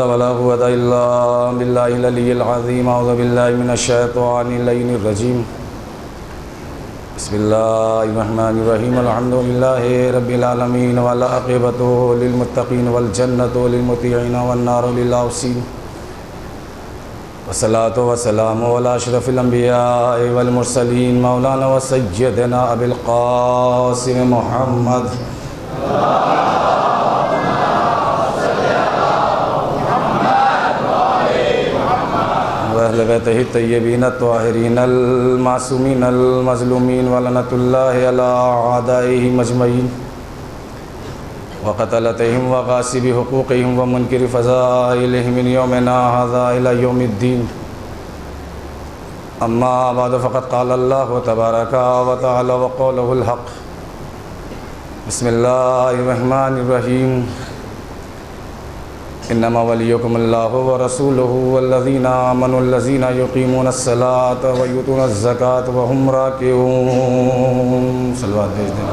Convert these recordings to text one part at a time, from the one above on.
ولا قوة إلا بالله العلي العظيم. أعوذ بالله من الشيطان اللعين الرجيم. بسم الله الرحمن الرحيم. الحمد لله رب العالمين والعاقبة للمتقين والجنة للمطيعين والنار للعاصين. والصلاة والسلام على أشرف الأنبياء والمرسلين مولانا وسيدنا أبي القاسم محمد وأهل بيته الطيبين الطاهرين المعصومين المظلومين ولعنة الله على أعدائهم أجمعين وقتلتهم وغاصب حقوقهم ومنكر فضائلهم من يومنا هذا إلى يوم الدين. أما بعد فقد قال الله تبارك وتعالى وقوله الحق. بسم الله الرحمن الرحيم. انما وليكم الله ورسوله والذين آمنوا الذين يقيمون الصلاة ويؤتون الزكاة وهم راكعون. صلوات بھیج دیں.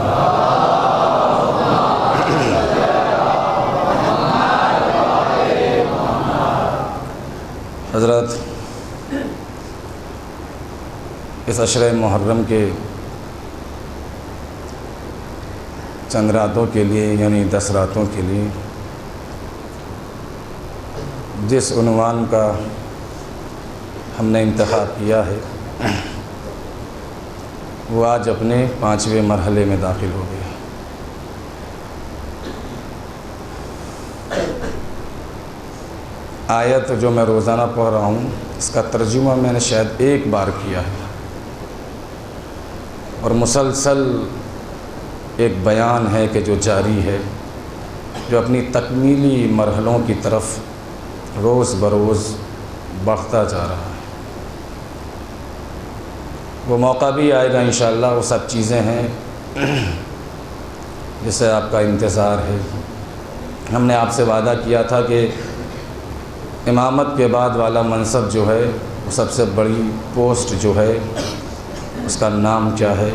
حضرت اس عشرہ محرم کے چند راتوں کے لیے یعنی 10 راتوں کے لیے جس عنوان کا ہم نے انتخاب کیا ہے وہ آج اپنے 5ویں مرحلے میں داخل ہو گیا. آیت جو میں روزانہ پڑھ رہا ہوں اس کا ترجمہ میں نے شاید ایک بار کیا ہے اور مسلسل ایک بیان ہے کہ جو جاری ہے جو اپنی تکمیلی مرحلوں کی طرف روز بروز بڑھتا جا رہا ہے. وہ موقع بھی آئے گا انشاءاللہ. وہ سب چیزیں ہیں جسے آپ کا انتظار ہے. ہم نے آپ سے وعدہ کیا تھا کہ امامت کے بعد والا منصب جو ہے وہ سب سے بڑی پوسٹ جو ہے اس کا نام کیا ہے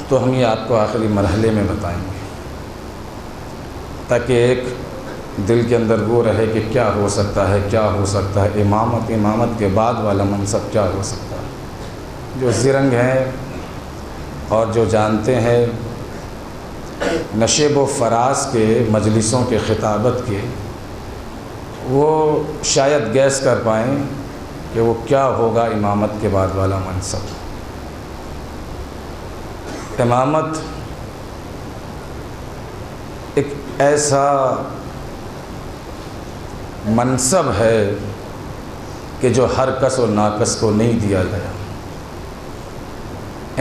تو ہم یہ آپ کو آخری مرحلے میں بتائیں گے تاکہ ایک دل کے اندر وہ رہے کہ کیا ہو سکتا ہے امامت کے بعد والا منصب کیا ہو سکتا ہے. جو زرنگ ہیں اور جو جانتے ہیں نشیب و فراز کے مجلسوں کے خطابت کے وہ شاید گیس کر پائیں کہ وہ کیا ہوگا امامت کے بعد والا منصب. امامت ایک ایسا منصب ہے کہ جو ہر کس و ناکس کو نہیں دیا گیا.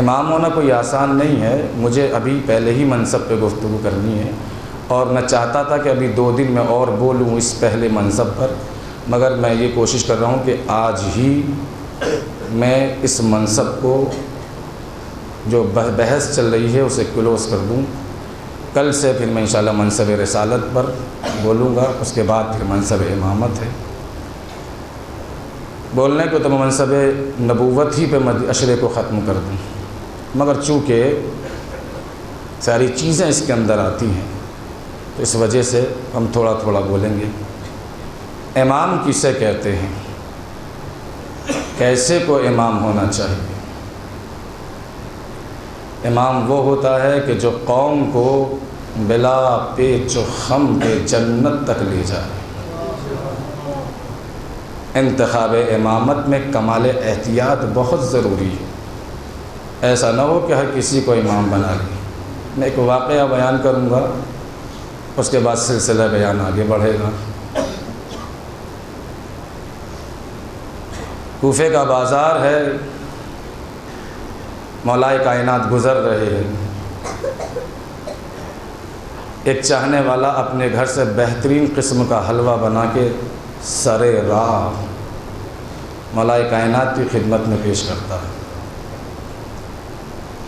امام ہونا کوئی آسان نہیں ہے. مجھے ابھی پہلے ہی منصب پہ گفتگو کرنی ہے اور میں چاہتا تھا کہ ابھی 2 دن میں اور بولوں اس پہلے منصب پر مگر میں یہ کوشش کر رہا ہوں کہ آج ہی میں اس منصب کو جو بحث چل رہی ہے اسے کلوز کر دوں. کل سے پھر میں انشاءاللہ منصب رسالت پر بولوں گا. اس کے بعد پھر منصب امامت ہے. بولنے کو تو میں منصب نبوت ہی پہ عشرے کو ختم کر دوں مگر چونکہ ساری چیزیں اس کے اندر آتی ہیں تو اس وجہ سے ہم تھوڑا تھوڑا بولیں گے. امام کسے کہتے ہیں؟ کیسے کو امام ہونا چاہیے؟ امام وہ ہوتا ہے کہ جو قوم کو بلا پیچ و خم کے جنت تک لے جائے. انتخاب امامت میں کمال احتیاط بہت ضروری ہے. ایسا نہ ہو کہ ہر کسی کو امام بنا لے. میں ایک واقعہ بیان کروں گا اس کے بعد سلسلہ بیان آگے بڑھے گا. کوفے کا بازار ہے. مولائے کائنات گزر رہے ہیں. ایک چاہنے والا اپنے گھر سے بہترین قسم کا حلوہ بنا کے سرے راہ مولائے کائنات کی خدمت میں پیش کرتا ہے.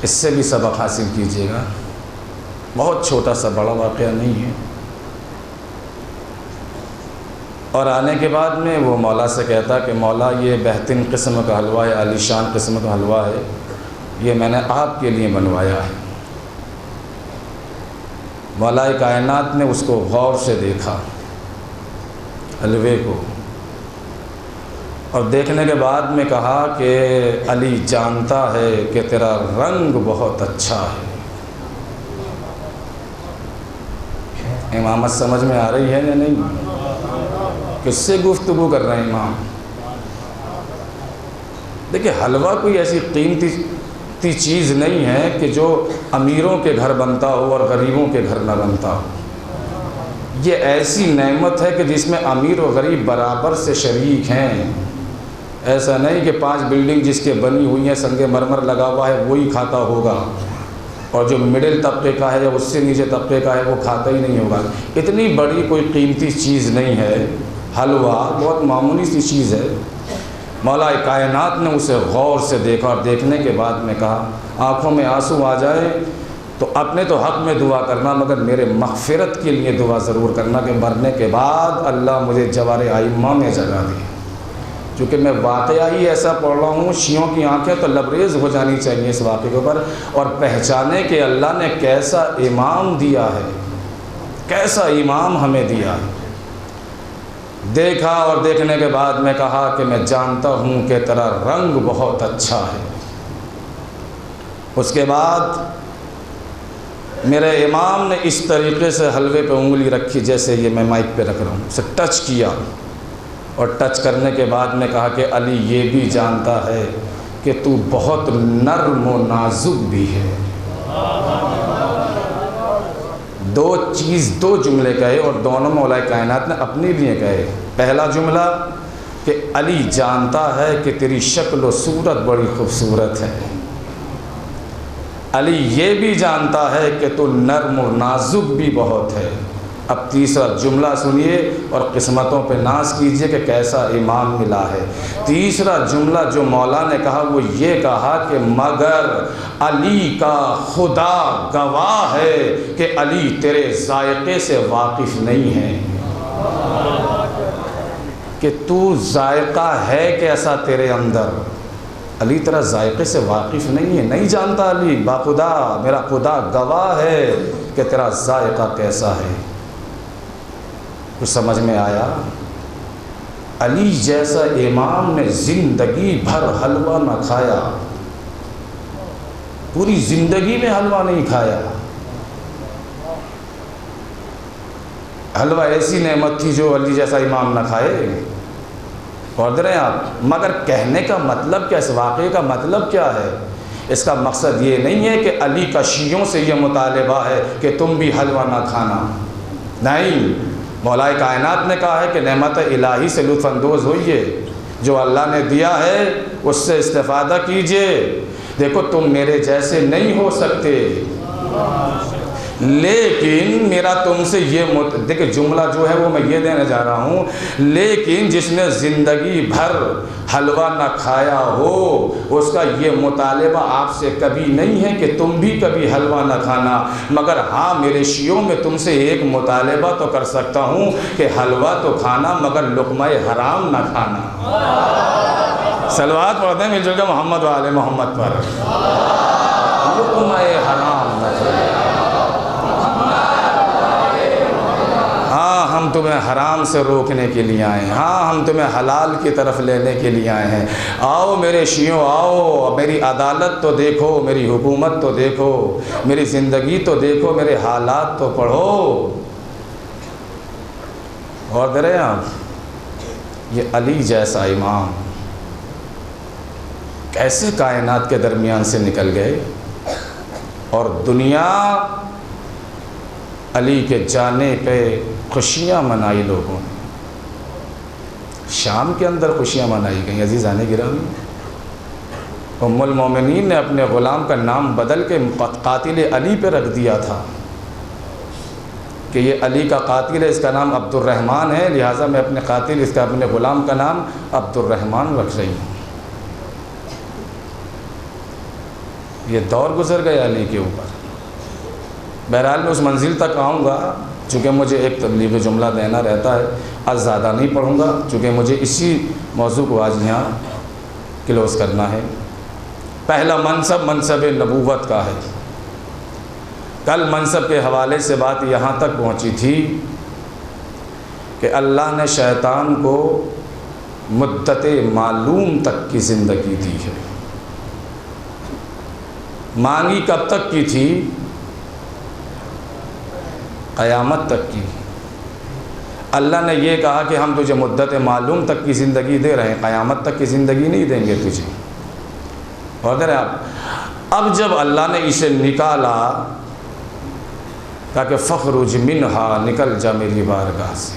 اس سے بھی سبق حاصل کیجیے گا. بہت چھوٹا سا بڑا واقعہ نہیں ہے. اور آنے کے بعد میں وہ مولا سے کہتا کہ مولا یہ بہترین قسم کا حلوہ ہے, عالی شان قسم کا حلوہ ہے, یہ میں نے آپ کے لیے بنوایا ہے. مولا کائنات نے اس کو غور سے دیکھا حلوے کو، اور دیکھنے کے بعد میں کہا کہ علی جانتا ہے کہ تیرا رنگ بہت اچھا ہے۔ امامت سمجھ میں آ رہی ہے یا نہیں؟ کس سے گفتگو کر رہے ہیں امام؟ دیکھیں، حلوہ کوئی ایسی قیمتی چیز نہیں ہے کہ جو امیروں کے گھر بنتا ہو اور غریبوں کے گھر نہ بنتا ہو۔ یہ ایسی نعمت ہے کہ جس میں امیر و غریب برابر سے شریک ہیں۔ ایسا نہیں کہ 5 بلڈنگ جس کے بنی ہوئی ہیں، سنگ مرمر لگا ہوا ہے، وہی کھاتا ہوگا، اور جو مڈل طبقے کا ہے یا اس سے نیچے طبقے کا ہے وہ کھاتا ہی نہیں ہوگا۔ اتنی بڑی کوئی قیمتی چیز نہیں ہے حلوہ، بہت معمولی سی چیز ہے۔ مولا کائنات نے اسے غور سے دیکھا، اور دیکھنے کے بعد میں کہا، آنکھوں میں آنسو آ جائے تو اپنے تو حق میں دعا کرنا، مگر میرے مغفرت کے لیے دعا ضرور کرنا کہ مرنے کے بعد اللہ مجھے جوار ائمہ میں جگہ دے۔ چونکہ میں واقعہ ہی ایسا پڑھ رہا ہوں، شیعوں کی آنکھیں تو لبریز ہو جانی چاہیے اس واقعے کے اوپر، اور پہچانے کہ اللہ نے کیسا امام دیا ہے، کیسا امام ہمیں دیا ہے۔ دیکھا، اور دیکھنے کے بعد میں کہا کہ میں جانتا ہوں کہ تیرا رنگ بہت اچھا ہے۔ اس کے بعد میرے امام نے اس طریقے سے حلوے پہ انگلی رکھی جیسے یہ میں مائک پہ رکھ رہا ہوں، اسے ٹچ کیا، اور ٹچ کرنے کے بعد میں کہا کہ علی یہ بھی جانتا ہے کہ تو بہت نرم و نازک بھی ہے۔ دو جملے کہے، اور دونوں مولا کائنات نے اپنے لیے کہے۔ پہلا جملہ کہ علی جانتا ہے کہ تیری شکل و صورت بڑی خوبصورت ہے، علی یہ بھی جانتا ہے کہ تو نرم و نازک بھی بہت ہے۔ اب تیسرا جملہ سنیے اور قسمتوں پہ ناز کیجئے کہ کیسا امام ملا ہے۔ تیسرا جملہ جو مولا نے کہا وہ یہ کہا کہ مگر علی کا خدا گواہ ہے کہ علی تیرے ذائقے سے واقف نہیں ہے، کہ تو ذائقہ ہے کیسا تیرے اندر، علی تیرا ذائقے سے واقف نہیں ہے، نہیں جانتا علی، باخدا میرا خدا گواہ ہے کہ تیرا ذائقہ کیسا ہے۔ کچھ سمجھ میں آیا؟ علی جیسا امام نے زندگی بھر حلوہ نہ کھایا، پوری زندگی میں حلوہ نہیں کھایا۔ حلوہ ایسی نعمت تھی جو علی جیسا امام نہ کھائے، اور دے رہے ہیں آپ۔ مگر کہنے کا مطلب کیا، اس واقعے کا مطلب کیا ہے؟ اس کا مقصد یہ نہیں ہے کہ علی کا شیعوں سے یہ مطالبہ ہے کہ تم بھی حلوہ نہ کھانا، نہیں۔ مولا کائنات نے کہا ہے کہ نعمت الہی سے لطف اندوز ہوئیے، جو اللہ نے دیا ہے اس سے استفادہ کیجئے۔ دیکھو تم میرے جیسے نہیں ہو سکتے، لیکن میرا تم سے یہ دیکھیں جملہ جو ہے وہ میں یہ دینے جا رہا ہوں، لیکن جس نے زندگی بھر حلوہ نہ کھایا ہو اس کا یہ مطالبہ آپ سے کبھی نہیں ہے کہ تم بھی کبھی حلوہ نہ کھانا، مگر ہاں میرے شیعوں میں تم سے ایک مطالبہ تو کر سکتا ہوں کہ حلوہ تو کھانا مگر لقمہ حرام نہ کھانا۔ صلوات پڑھتے ہیں مل جل کے محمد و آل محمد پر، لقمہ حرام نہ کھانا۔ ہم تمہیں حرام سے روکنے کے لیے آئے ہیں، ہاں ہم تمہیں حلال کی طرف لینے کے لیے آئے ہیں۔ آؤ میرے شیعوں، آؤ، میری عدالت تو دیکھو، میری حکومت تو دیکھو، میری زندگی تو دیکھو، میرے حالات تو پڑھو۔ اور دے رہے ہیں آپ، یہ علی جیسا امام کیسے کائنات کے درمیان سے نکل گئے، اور دنیا علی کے جانے پہ خوشیاں منائی لوگوں نے۔ شام کے اندر خوشیاں منائی گئیں عزیزان گرامی۔ ام المومنین نے اپنے غلام کا نام بدل کے قاتل علی پہ رکھ دیا تھا کہ یہ علی کا قاتل ہے، اس کا نام عبد الرحمن ہے، لہٰذا میں اپنے قاتل اس کا اپنے غلام کا نام عبد الرحمن رکھ رہی ہوں۔ یہ دور گزر گیا علی کے اوپر۔ بہرحال میں اس منزل تک آؤں گا، چونکہ مجھے ایک تبلیغ جملہ دینا رہتا ہے، آج زیادہ نہیں پڑھوں گا چونکہ مجھے اسی موضوع کو آج یہاں کلوز کرنا ہے۔ پہلا منصب منصب نبوت کا ہے۔ کل منصب کے حوالے سے بات یہاں تک پہنچی تھی کہ اللہ نے شیطان کو مدت معلوم تک کی زندگی دی ہے۔ مانگی کب تک کی تھی؟ قیامت تک کی۔ اللہ نے یہ کہا کہ ہم تجھے مدت معلوم تک کی زندگی دے رہے ہیں، قیامت تک کی زندگی نہیں دیں گے تجھے۔ اور در آپ اب جب اللہ نے اسے نکالا، کہا کہ فخرج منہا، نکل جا میری بارگاہ سے۔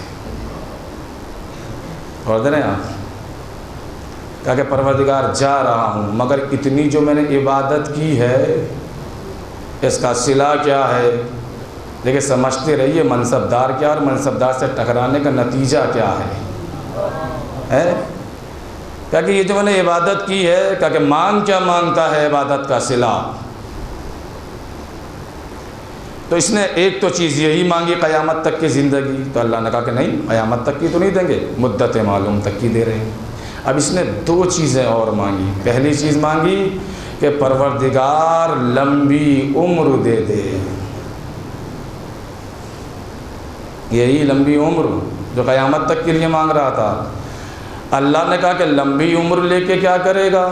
اور در آپ کہا کہ پروردگار جا رہا ہوں، مگر اتنی جو میں نے عبادت کی ہے اس کا صلہ کیا ہے؟ دیکھیں سمجھتے رہیے منصب دار کیا اور منصب دار سے ٹکرانے کا نتیجہ کیا ہے؟ کہا کہ یہ جو میں نے عبادت کی ہے، کہا کہ مانگ کیا مانگتا ہے؟ عبادت کا صلہ۔ تو اس نے ایک تو چیز یہی مانگی قیامت تک کی زندگی، تو اللہ نے کہا کہ نہیں، قیامت تک کی تو نہیں دیں گے، مدت معلوم تک کی دے رہے ہیں۔ اب اس نے دو چیزیں اور مانگی۔ پہلی چیز مانگی کہ پروردگار لمبی عمر دے دے، یہی لمبی عمر جو قیامت تک کے لیے مانگ رہا تھا۔ اللہ نے کہا کہ لمبی عمر لے کے کیا کرے گا؟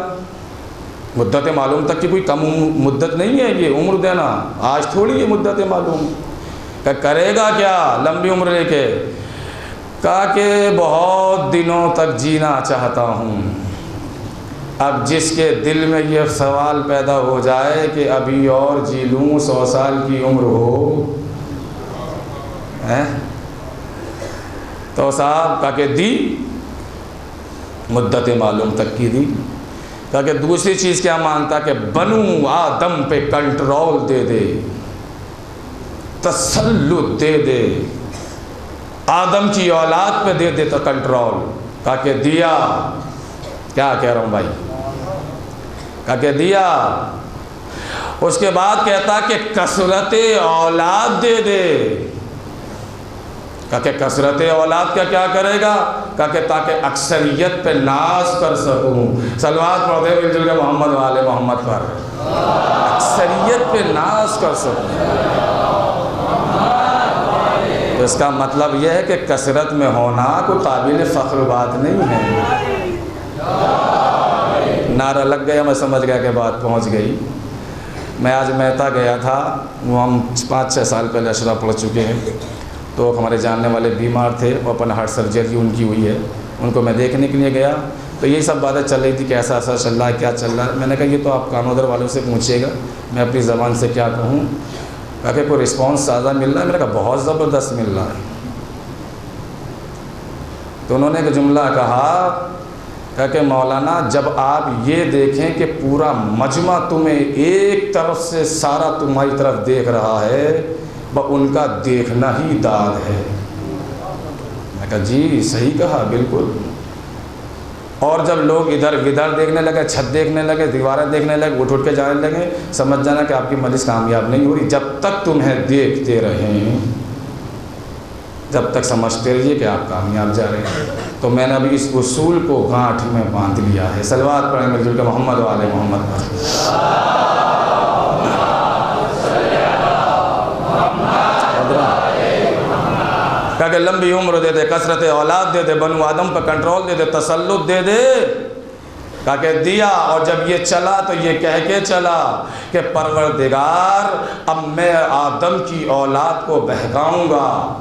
مدت معلوم تک کی کوئی کم مدت نہیں ہے یہ عمر دینا، آج تھوڑی ہے مدت معلوم۔ کہ کرے گا کیا لمبی عمر لے کے؟ کہا کہ بہت دنوں تک جینا چاہتا ہوں۔ اب جس کے دل میں یہ سوال پیدا ہو جائے کہ ابھی اور جی لوں، 100 سال کی عمر ہو، تو صاحب کہا کہ دی، مدت معلوم تک کی دی۔ کہا کہ دوسری چیز کیا مانگتا کہ بنو آدم پہ کنٹرول دے دے، تسلط دے دے، آدم کی اولاد پہ دے دے تو کنٹرول۔ کہا کہ دیا۔ کیا کہہ رہا ہوں بھائی؟ کہا کہ دیا۔ اس کے بعد کہتا کہ کثرت اولاد دے دے۔ کہا کہ کثرت اولاد کا کیا کرے گا؟ کہا کہ تاکہ اکثریت پہ ناز کر سکوں۔ صلوات پڑھتے مل جل کے محمد والے محمد پر، اکثریت پہ ناز کر سکوں۔ تو اس کا مطلب یہ ہے کہ کثرت میں ہونا کوئی قابل فخر بات نہیں ہے۔ نعرہ لگ گیا، میں سمجھ گیا کہ بات پہنچ گئی۔ میں آج مہتا گیا تھا، وہ ہم 5-6 سال پہلے اشرا پڑھ چکے ہیں، تو ہمارے جاننے والے بیمار تھے، وہ اپنا ہارٹ سرجری ان کی ہوئی ہے، ان کو میں دیکھنے کے لیے گیا، تو یہی سب باتیں چل رہی تھی کہ ایسا ایسا چل رہا ہے، کیا چل رہا ہے۔ میں نے کہا یہ تو آپ کانودر والوں سے پوچھیے گا، میں اپنی زبان سے کیا کہوں۔ کہا کہ کوئی رسپانس تازہ مل رہا ہے؟ میں نے کہا بہت زبردست مل رہا ہے۔ تو انہوں نے ایک جملہ کہا کہ مولانا جب آپ یہ دیکھیں کہ پورا مجمع تمہیں ایک طرف سے سارا تمہاری طرف دیکھ رہا ہے، وہ ان کا دیکھنا ہی داد ہے۔ میں کہا جی صحیح کہا، بالکل۔ اور جب لوگ ادھر ادھر دیکھنے لگے، چھت دیکھنے لگے، دیواریں دیکھنے لگے، اٹھ کے جانے لگے، سمجھ جانا کہ آپ کی مجلس کامیاب نہیں ہو رہی۔ جب تک تمہیں دیکھتے رہیں، جب تک سمجھتے رہیے کہ آپ کامیاب جا رہے ہیں۔ تو میں نے ابھی اس اصول کو گانٹھ میں باندھ لیا ہے۔ صلوات پڑھیں مل جل کے محمد والے محمد پر۔ کہا کہ لمبی عمر دے دے، کثرت اولاد دے دے، بنو آدم پر کنٹرول دے دے، تسلط دے دے۔ کہا کہ دیا۔ اور جب یہ چلا تو یہ کہہ کے چلا کہ پروردگار اب میں آدم کی اولاد کو بہکاؤں گا۔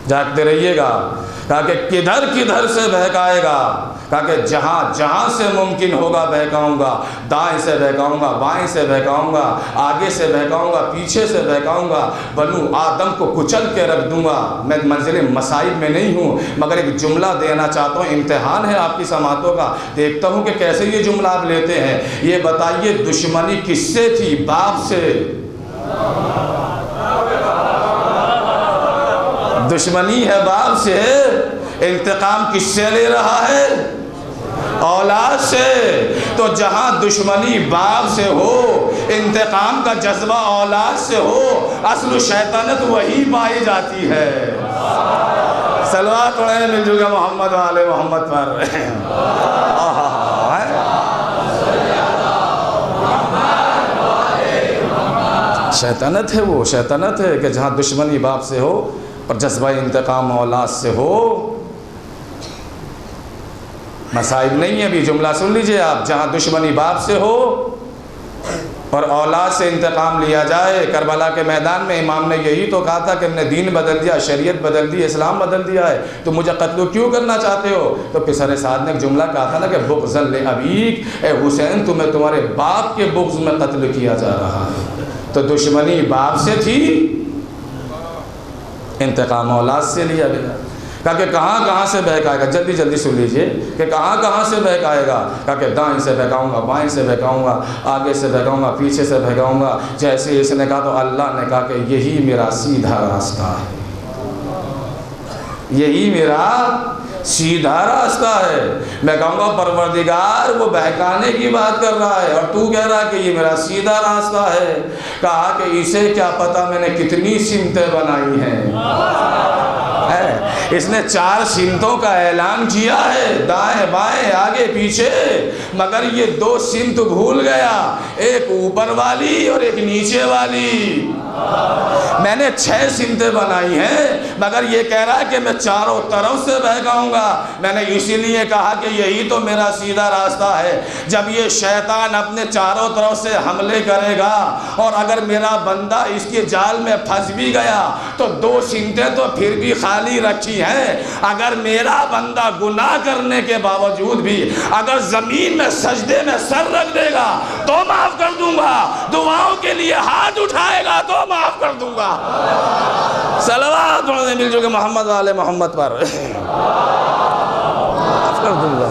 جاگتے رہیے گا۔ کہا کہ کدھر کدھر سے بہکائے گا؟ کہا کہ جہاں جہاں سے ممکن ہوگا بہکاؤں گا، دائیں سے بہکاؤں گا، بائیں سے بہکاؤں گا، آگے سے بہکاؤں گا، پیچھے سے بہکاؤں گا، بنو آدم کو کچل کے رکھ دوں گا۔ میں منزل مصائب میں نہیں ہوں، مگر ایک جملہ دینا چاہتا ہوں، امتحان ہے آپ کی سماعتوں کا، دیکھتا ہوں کہ کیسے یہ جملہ آپ لیتے ہیں۔ یہ بتائیے دشمنی کس سے تھی؟ باپ سے۔ دشمنی ہے باپ سے، انتقام کس سے لے رہا ہے؟ اولاد سے۔ تو جہاں دشمنی باپ سے ہو، انتقام کا جذبہ اولاد سے ہو، اصل شیطنت وہی پائی جاتی ہے۔ صلوات پڑھیں مل جل کے محمد والے محمد پر۔ شیطنت ہے، وہ شیطنت ہے کہ جہاں دشمنی باپ سے ہو، اور جذبہ انتقام اولاد سے ہو، مصائب نہیں ہے۔ ابھی جملہ سن لیجئے آپ، جہاں دشمنی باپ سے ہو اور اولاد سے انتقام لیا جائے۔ کربلا کے میدان میں امام نے یہی تو کہا تھا کہ ہم نے دین بدل دیا، شریعت بدل دی، اسلام بدل دیا ہے، تو مجھے قتل کیوں کرنا چاہتے ہو؟ تو پسر سعد نے ایک جملہ کہا تھا نا کہ بغضا لابیک، اے حسین تمہیں تمہارے باپ کے بغض میں قتل کیا جا رہا ہے۔ تو دشمنی باپ سے تھی، انتقام اولاد سے لیا گیا۔ کہا کہ کہاں کہاں سے بہک آئے گا، جلدی جلدی سن لیجئے کہ کہاں کہاں سے بہک آئے گا۔ کہا کہ دائیں سے بہکاؤں گا، بائیں سے بہکاؤں گا، آگے سے بہکاؤں گا، پیچھے سے بہکاؤں گا۔ جیسے اس نے کہا تو اللہ نے کہا کہ یہی میرا سیدھا راستہ ہے، یہی میرا سیدھا راستہ ہے۔ میں کہوں گا پروردگار وہ بہکانے کی بات کر رہا ہے اور تو کہہ رہا ہے کہ یہ میرا سیدھا راستہ ہے۔ کہا کہ اسے کیا پتہ میں نے کتنی سمتیں بنائی ہیں۔ اس نے 4 سمتوں کا اعلان کیا ہے، دائیں بائیں آگے پیچھے، مگر یہ 2 سمت بھول گیا، ایک اوپر والی اور ایک نیچے والی۔ میں نے 6 سمتیں بنائی ہیں، مگر یہ کہہ رہا ہے کہ میں چاروں طرف سے بہکاؤں گا۔ میں نے اسی لیے کہا کہ یہی تو میرا سیدھا راستہ ہے۔ جب یہ شیطان اپنے چاروں طرف سے حملے کرے گا اور اگر میرا بندہ اس کے جال میں پھنس بھی گیا تو 2 سمتیں تو پھر بھی خالی رکھی ہیں۔ اگر میرا بندہ گناہ کرنے کے باوجود بھی اگر زمین میں سجدے میں سر رکھ دے گا تو معاف کر دوں گا، دعاؤں کے لیے ہاتھ اٹھائے گا تو معاف کر دوں گا۔ صلوات پڑھنے مل جو کہ محمد والے محمد پر معاف کر دوں گا۔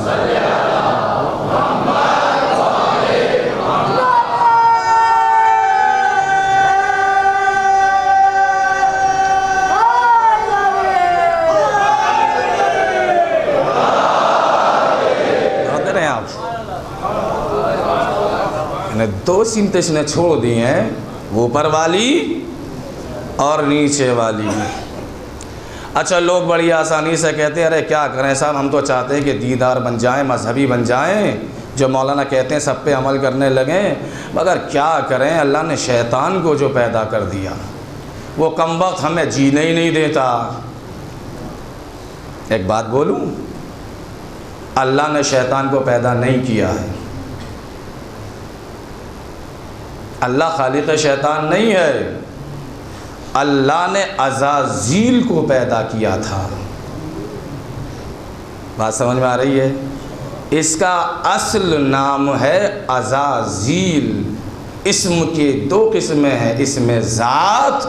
نے 2 سمتیں اس نے چھوڑ دی ہیں، اوپر والی اور نیچے والی۔ اچھا لوگ بڑی آسانی سے کہتے ہیں ارے کیا کریں صاحب، ہم تو چاہتے ہیں کہ دیندار بن جائیں، مذہبی بن جائیں، جو مولانا کہتے ہیں سب پہ عمل کرنے لگیں، مگر کیا کریں، اللہ نے شیطان کو جو پیدا کر دیا وہ کم وقت ہمیں جینے ہی نہیں دیتا۔ ایک بات بولوں، اللہ نے شیطان کو پیدا نہیں کیا ہے، اللہ خالق شیطان نہیں ہے، اللہ نے عزازیل کو پیدا کیا تھا۔ بات سمجھ میں آ رہی ہے؟ اس کا اصل نام ہے عزازیل۔ اسم کی 2 قسمیں ہیں، اسم ذات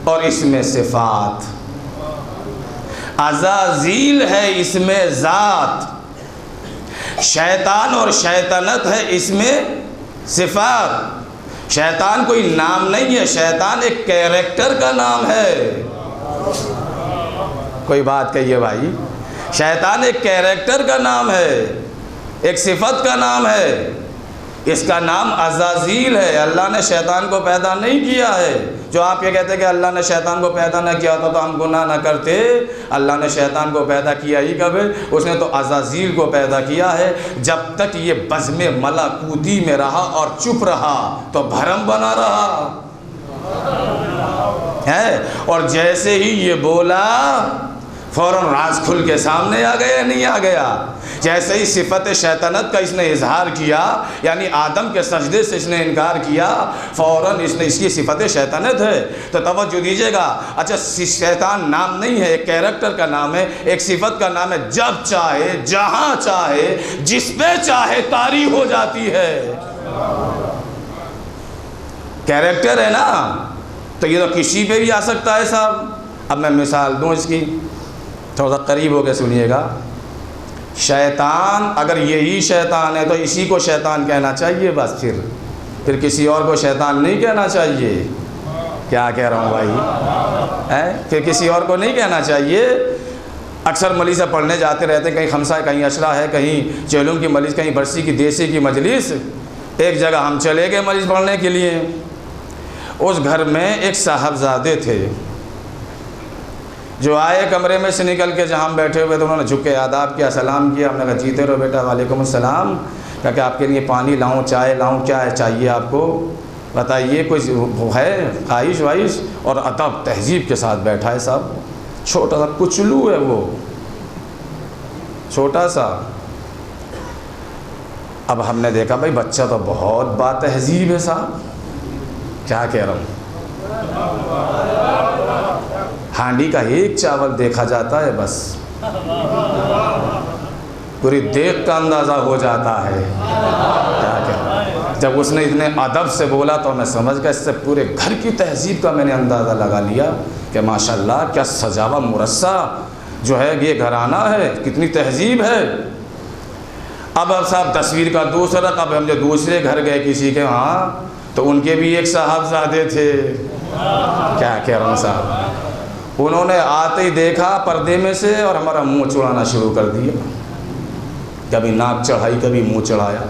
اور اسم صفات۔ عزازیل ہے اسم ذات، شیطان اور شیطنت ہے اسم صفات۔ شیطان کوئی نام نہیں ہے، شیطان ایک کیریکٹر کا نام ہے۔ کوئی بات کہیے بھائی، شیطان ایک کیریکٹر کا نام ہے، ایک صفت کا نام ہے، اس کا نام عزازیل ہے۔ اللہ نے شیطان کو پیدا نہیں کیا ہے۔ جو آپ یہ کہتے ہیں کہ اللہ نے شیطان کو پیدا نہ کیا ہوتا تو ہم گناہ نہ کرتے، اللہ نے شیطان کو پیدا کیا ہی کب ہے؟ اس نے تو عزازیل کو پیدا کیا ہے۔ جب تک یہ بزم ملکوتی میں رہا اور چپ رہا تو بھرم بنا رہا ہے، اور جیسے ہی یہ بولا فوراً راز کھل کے سامنے آ گیا، نہیں آ گیا۔ جیسے ہی صفت شیطنت کا اس نے اظہار کیا، یعنی آدم کے سجدے سے اس نے انکار کیا، فوراً اس کی صفت شیطنت ہے۔ تو توجہ دیجیے گا، اچھا شیطان نام نہیں ہے، ایک کیریکٹر کا نام ہے، ایک صفت کا نام ہے۔ جب چاہے، جہاں چاہے، جس پہ چاہے طاری ہو جاتی ہے۔ کیریکٹر ہے نا، تو یہ تو کسی پہ بھی آ سکتا ہے صاحب۔ اب میں مثال دوں اس کی، تھوڑا سا قریب ہو کے سنیے گا۔ شیطان اگر یہی شیطان ہے تو اسی کو شیطان کہنا چاہیے، بس پھر کسی اور کو شیطان نہیں کہنا چاہیے۔ کیا کہہ رہا ہوں بھائی، پھر کسی اور کو نہیں کہنا چاہیے۔ اکثر مجلس پڑھنے جاتے رہتے، کہیں خمسہ، کہیں عشرہ ہے، کہیں چیلوں کی مجلس، کہیں برسی کی دیسی کی مجلس۔ ایک جگہ ہم چلے گئے مجلس پڑھنے کے لیے، اس گھر میں ایک صاحبزادے تھے جو آئے کمرے میں سے نکل کے جہاں ہم بیٹھے ہوئے تھے، انہوں نے جھک کے آداب کیا، سلام کیا۔ ہم نے کہا جیتے رہو بیٹا، وعلیکم السلام۔ کہا کہ آپ کے لیے پانی لاؤں، چائے لاؤں، کیا ہے چاہیے آپ کو بتائیے، کوئی وہ ہے خواہش وائش؟ اور ادب تہذیب کے ساتھ بیٹھا ہے صاحب۔ چھوٹا سا کچلو ہے وہ، چھوٹا سا۔ اب ہم نے دیکھا بھائی بچہ تو بہت با تہذیب ہے صاحب، کیا کہہ رہا ہوں، ہانڈی کا ایک چاول دیکھا جاتا ہے بس، پوری دیکھ کا اندازہ ہو جاتا ہے، کیا کہہ رہا ہوں۔ جب اس نے اتنے ادب سے بولا تو میں سمجھ گیا اس سے پورے گھر کی تہذیب کا میں نے اندازہ لگا لیا کہ ماشاءاللہ کیا سجاوا مرصع جو ہے یہ گھرانہ ہے، کتنی تہذیب ہے۔ اب صاحب تصویر کا دوسرا، اب ہم جو دوسرے گھر گئے کسی کے وہاں تو ان کے بھی ایک صاحبزادے تھے، کیا کہہ رہا ہوں صاحب، انہوں نے آتے ہی دیکھا پردے میں سے اور ہمارا منہ چڑھانا شروع کر دیا، کبھی ناک چڑھائی کبھی منہ چڑھایا۔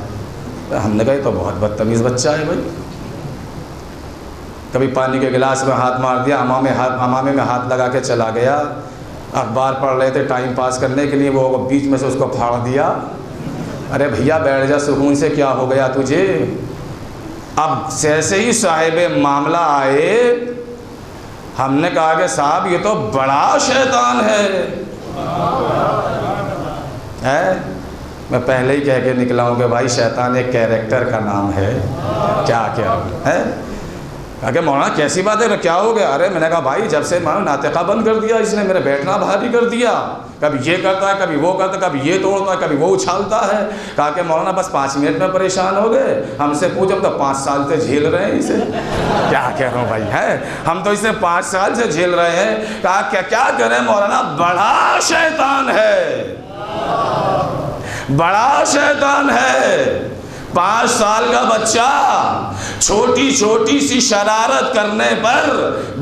ہم نے کہا یہ تو بہت بدتمیز بچہ ہے بھائی، کبھی پانی کے گلاس میں ہاتھ مار دیا، امامے میں ہاتھ لگا کے چلا گیا، اخبار پڑھ رہے تھے ٹائم پاس کرنے کے لیے، وہ بیچ میں سے اس کو پھاڑ دیا۔ ارے بھیا بیٹھ جا سکون سے، کیا ہو گیا تجھے؟ اب جیسے ہی صاحب معاملہ آئے ہم نے کہا کہ صاحب یہ تو بڑا شیطان ہے۔ میں پہلے ہی کہہ کے نکلا ہوں کہ بھائی شیطان ایک کیریکٹر کا نام ہے، کیا ہے؟ کہا کہ مولانا کیسی بات ہے، کیا ہو گیا؟ ارے میں نے کہا بھائی جب سے میں ناطقہ بند کر دیا اس نے، میرے بیٹھنا بھاری کر دیا، کبھی یہ کرتا ہے کبھی وہ کرتا ہے، کبھی یہ توڑتا ہے کبھی وہ اچھالتا ہے۔ کہا کہ مولانا بس 5 منٹ میں پریشان ہو گئے، ہم سے پوچھ ہم تو 5 سال سے جھیل رہے ہیں اسے، کیا کہہ رہا ہوں بھائی، ہے ہم تو اسے 5 سال سے جھیل رہے ہیں۔ کہا کیا کریں مولانا، بڑا شیطان ہے، بڑا شیطان ہے۔ 5 سال کا بچہ چھوٹی چھوٹی سی شرارت کرنے پر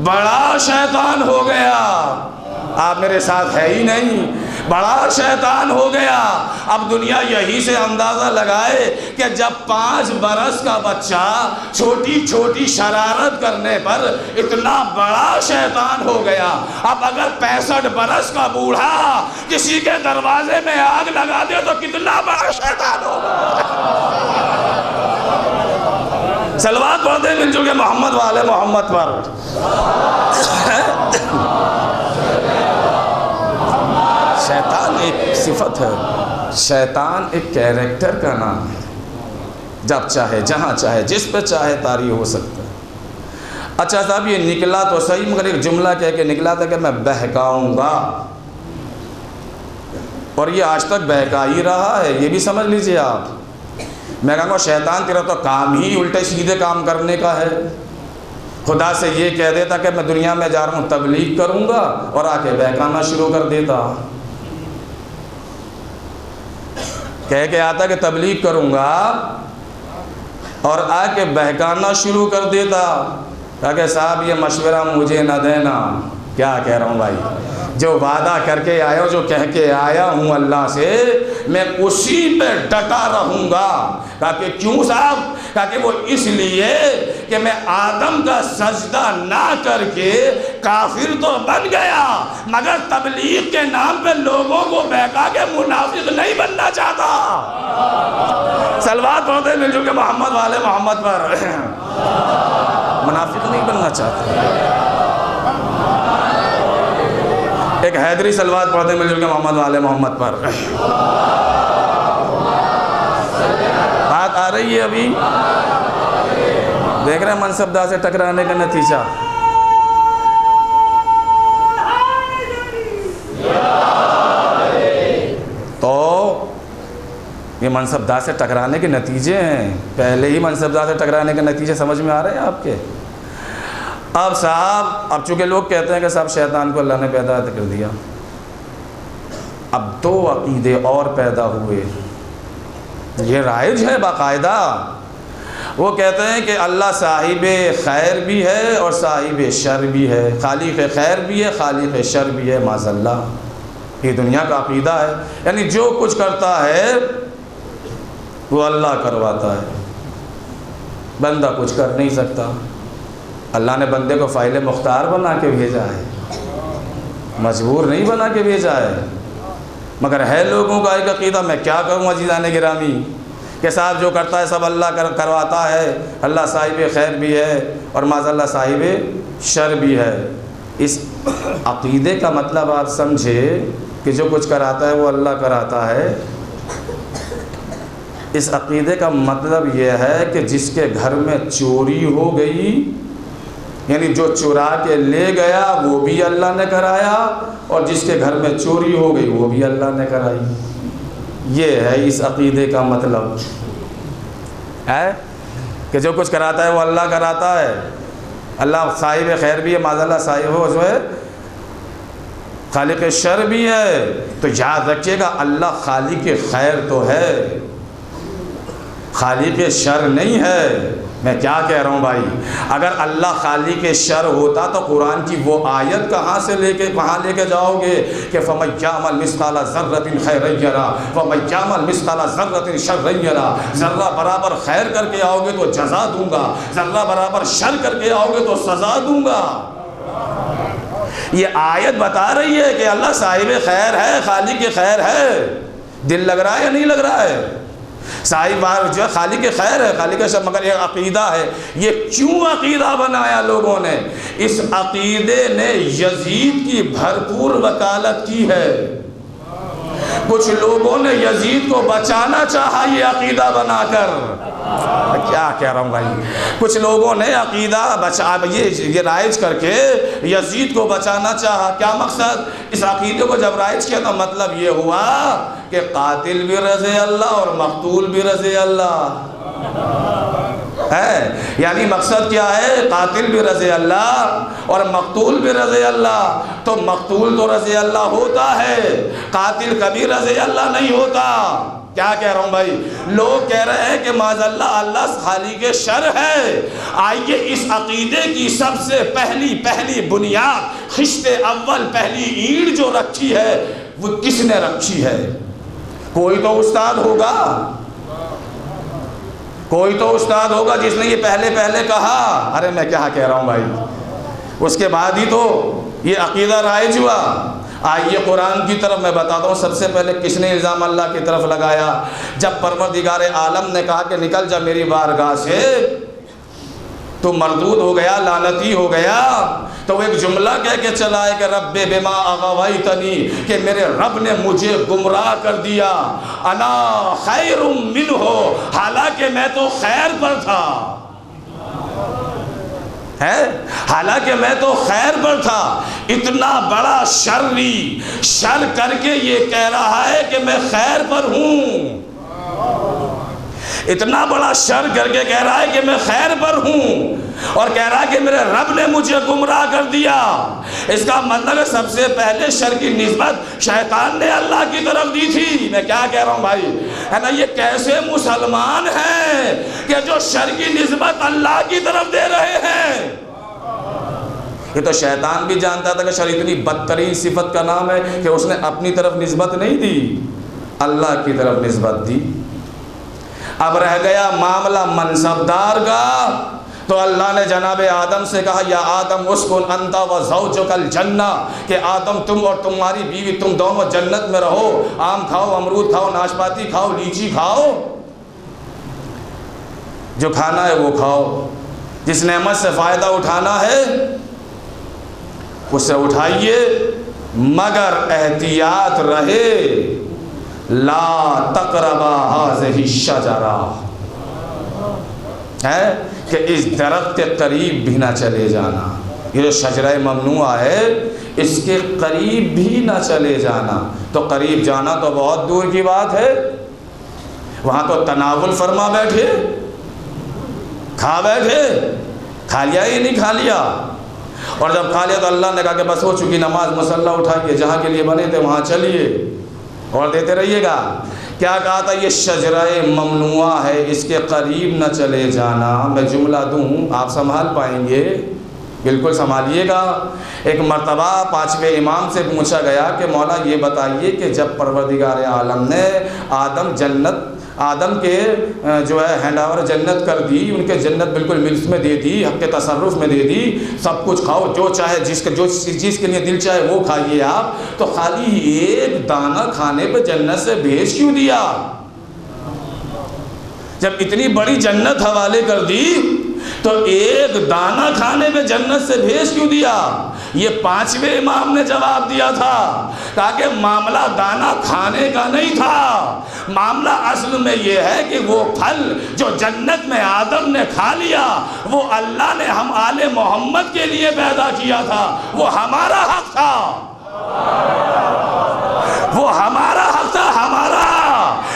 بڑا شیطان ہو گیا۔ آپ میرے ساتھ ہے ہی نہیں، بڑا شیطان ہو گیا۔ اب دنیا یہی سے اندازہ لگائے کہ جب 5 برس کا بچہ چھوٹی چھوٹی شرارت کرنے پر اتنا بڑا شیطان ہو گیا، اب اگر 65 برس کا بوڑھا کسی کے دروازے میں آگ لگا دے تو کتنا بڑا شیطان ہوگا۔ صلوات پڑھتے مل جل کے محمد والے محمد پر۔ شیطان ایک صفت ہے، شیطان ایک کیریکٹر کا نام ہے، جب چاہے جہاں چاہے جس پہ چاہے طاری ہو سکتا ہے۔ اچھا صاحب یہ نکلا تو صحیح، مگر ایک جملہ کہہ کے نکلا تھا کہ میں بہکاؤں گا، اور یہ آج تک بہکا ہی رہا ہے، یہ بھی سمجھ لیجئے آپ۔ میں کہوں گا شیطان تیرا تو کام ہی الٹے سیدھے کام کرنے کا ہے، خدا سے یہ کہہ دیتا کہ میں دنیا میں جا رہا ہوں تبلیغ کروں گا اور آ کے بہکانا شروع کر دیتا، کہہ کے آتا کہ تبلیغ کروں گا اور آ کے بہکانا شروع کر دیتا۔ کہا کہ صاحب یہ مشورہ مجھے نہ دینا، کیا کہہ رہا ہوں بھائی، جو وعدہ کر کے آیا ہوں، جو کہہ کے آیا ہوں اللہ سے، میں اسی پہ ڈٹا رہوں گا۔ کہا کہ کیوں صاحب؟ کہا کہ وہ اس لیے کہ میں آدم کا سجدہ نہ کر کے کافر تو بن گیا، مگر تبلیغ کے نام پہ لوگوں کو بہکا کے منافق نہیں بننا چاہتا۔ صلوات پڑھتے مل جل کے محمد والے محمد پر، منافق نہیں بننا چاہتا۔ ایک حیدری صلوات پڑھتے مل جل کے محمد والے محمد پر۔ بات آ رہی ہے ابھی؟ دیکھ رہے ہیں منصبدار سے ٹکرانے کا نتیجہ۔ تو یہ منصبدار سے ٹکرانے کے نتیجے ہیں، پہلے ہی منصبدار سے ٹکرانے کے نتیجے سمجھ میں آ رہے ہیں آپ کے؟ اب صاحب اب چونکہ لوگ کہتے ہیں کہ صاحب شیطان کو اللہ نے پیدا کر دیا، اب 2 عقیدے اور پیدا ہوئے، یہ رائج ہے باقاعدہ۔ وہ کہتے ہیں کہ اللہ صاحب خیر بھی ہے اور صاحب شر بھی ہے، خالق خیر بھی ہے خالق شر بھی ہے، معاذ اللہ۔ یہ دنیا کا عقیدہ ہے، یعنی جو کچھ کرتا ہے وہ اللہ کرواتا ہے، بندہ کچھ کر نہیں سکتا۔ اللہ نے بندے کو فاعل مختار بنا کے بھیجا ہے، مجبور نہیں بنا کے بھیجا ہے، مگر ہے لوگوں کا ایک عقیدہ۔ میں کیا کہوں عزیزان گرامی کہ صاحب جو کرتا ہے سب اللہ کرواتا ہے، اللہ صاحب خیر بھی ہے اور معاذ اللہ صاحب شر بھی ہے۔ اس عقیدے کا مطلب آپ سمجھے کہ جو کچھ کراتا ہے وہ اللہ کراتا ہے۔ اس عقیدے کا مطلب یہ ہے کہ جس کے گھر میں چوری ہو گئی، یعنی جو چرا کے لے گیا وہ بھی اللہ نے کرایا، اور جس کے گھر میں چوری ہو گئی وہ بھی اللہ نے کرائی۔ یہ ہے اس عقیدے کا مطلب ہے کہ جو کچھ کراتا ہے وہ اللہ کراتا ہے۔ اللہ صاحب خیر بھی ہے، معاذ اللہ صاحب ہو جو ہے خالق شر بھی ہے۔ تو یاد رکھیے گا اللہ خالق خیر تو ہے، خالق شر نہیں ہے۔ میں کیا کہہ رہا ہوں بھائی، اگر اللہ خالق شر ہوتا تو قرآن کی وہ آیت کہاں سے لے کے کہاں لے کے جاؤ گے کہ فَمَن يَعْمَلْ مِثْقَالَ ذَرَّةٍ خَيْرًا يَرَهُ وَمَن يَعْمَلْ مِثْقَالَ ذَرَّةٍ شَرًّا يَرَهُ۔ ذرہ برابر خیر کر کے آؤ گے تو جزا دوں گا، ذرہ برابر شر کر کے آؤ گے تو سزا دوں گا۔ یہ آیت بتا رہی ہے کہ اللہ صاحب خیر ہے، خالق خیر ہے۔ دل لگ رہا ہے یا نہیں لگ رہا ہے؟ صاحب جو ہے خالق خیر ہے، خالق شر، مگر یہ عقیدہ ہے۔ یہ کیوں عقیدہ بنایا لوگوں نے؟ اس عقیدے نے یزید کی بھرپور وکالت کی ہے۔ کچھ لوگوں نے یزید کو بچانا چاہا یہ عقیدہ بنا کر۔ کیا کہہ رہا ہوں بھائی، کچھ لوگوں نے عقیدہ یہ رائج کر کے یزید کو بچانا چاہا۔ کیا مقصد؟ اس عقیدے کو جب رائج کیا تو مطلب یہ ہوا کہ قاتل بھی رضی اللہ اور مقتول بھی رضی اللہ ہے۔ یعنی مقصد کیا ہے؟ قاتل بھی رضی اللہ اور مقتول بھی رضی اللہ۔ تو مقتول تو رضی اللہ ہوتا ہے، قاتل کبھی رضی اللہ نہیں ہوتا۔ کیا کہہ رہا ہوں بھائی؟ لوگ کہہ رہے ہیں کہ معاذ اللہ خالق شر ہے۔ آئیے اس عقیدے کی سب سے پہلی بنیاد، خشت اول، پہلی اینٹ جو رکھی ہے وہ کس نے رکھی ہے؟ کوئی تو استاد ہوگا، کوئی تو استاد ہوگا جس نے یہ پہلے کہا۔ ارے میں کیا کہہ رہا ہوں بھائی، اس کے بعد ہی تو یہ عقیدہ رائج ہوا۔ آئیے قرآن کی طرف میں بتاتا ہوں سب سے پہلے کس نے الزام اللہ کی طرف لگایا۔ جب پروردگار عالم نے کہا کہ نکل جا میری بارگاہ سے، تو مردود ہو گیا، لعنتی ہو گیا، تو وہ ایک جملہ کہہ کے چلا ہے کہ رب بما اغویتنی، کہ میرے رب نے مجھے گمراہ کر دیا۔ انا خیر منہ، حالانکہ میں تو خیر پر تھا، حالانکہ میں تو خیر پر تھا۔ اتنا بڑا شری شر کر کے یہ کہہ رہا ہے کہ میں خیر پر ہوں، اتنا بڑا شر کر کے کہہ رہا ہے کہ میں خیر پر ہوں، اور کہہ رہا ہے کہ میرے رب نے مجھے گمراہ کر دیا۔ اس کا مطلب ہے سب سے پہلے شر کی نسبت شیطان نے اللہ کی طرف دی تھی۔ میں کیا کہہ رہا ہوں بھائی، ہے نا؟ یہ کیسے مسلمان ہیں کہ جو شر کی نسبت اللہ کی طرف دے رہے ہیں؟ یہ تو شیطان بھی جانتا تھا کہ شر اتنی بدترین صفت کا نام ہے کہ اس نے اپنی طرف نسبت نہیں دی، اللہ کی طرف نسبت دی۔ اب رہ گیا معاملہ منصبدار کا، تو اللہ نے جناب آدم سے کہا یا آدم اسکن انت و زوجک الجنہ، کہ آدم تم اور تمہاری بیوی تم دونوں جنت میں رہو، آم کھاؤ، امرود کھاؤ، ناشپاتی کھاؤ، لیچی کھاؤ، جو کھانا ہے وہ کھاؤ، جس نعمت سے فائدہ اٹھانا ہے اسے اٹھائیے، مگر احتیاط رہے لا تقربا هذه الشجرہ، ہے کہ اس درخت کے قریب بھی نہ چلے جانا۔ یہ جو شجرہ ممنوعہ ہے اس کے قریب بھی نہ چلے جانا۔ تو قریب جانا تو بہت دور کی بات ہے، وہاں تو تناول فرما بیٹھے، کھا بیٹھے، کھا لیا ہی نہیں کھا لیا، اور جب کھا لیا تو اللہ نے کہا کہ بس ہو چکی نماز، مصلی اٹھائیے، جہاں کے لیے بنے تھے وہاں چلیے اور دیتے رہیے گا۔ کیا کہا تھا؟ یہ شجرہ ممنوعہ ہے، اس کے قریب نہ چلے جانا۔ میں جملہ دوں آپ سنبھال پائیں گے؟ بالکل سنبھالیے گا۔ ایک مرتبہ پانچویں امام سے پوچھا گیا کہ مولا یہ بتائیے کہ جب پروردگار عالم نے آدم کے جو ہے ہینڈ اوور جنت کر دی، ان کے جنت بالکل ملک میں دے دی، حق کے تصرف میں دے دی، سب کچھ کھاؤ، جو چاہے جو چیز کے لیے دل چاہے وہ کھائیے آپ، تو خالی ایک دانہ کھانے پہ جنت سے بھیج کیوں دیا؟ جب اتنی بڑی جنت حوالے کر دی تو ایک دانہ کھانے پہ جنت سے بھیج کیوں دیا؟ یہ پانچویں امام نے جواب دیا تھا، کہا کہ معاملہ دانا کھانے کا نہیں تھا، معاملہ اصل میں یہ ہے کہ وہ پھل جو جنت میں آدم نے کھا لیا وہ اللہ نے ہم آل محمد کے لیے پیدا کیا تھا، وہ ہمارا حق تھا، وہ ہمارا حق تھا، ہمارا۔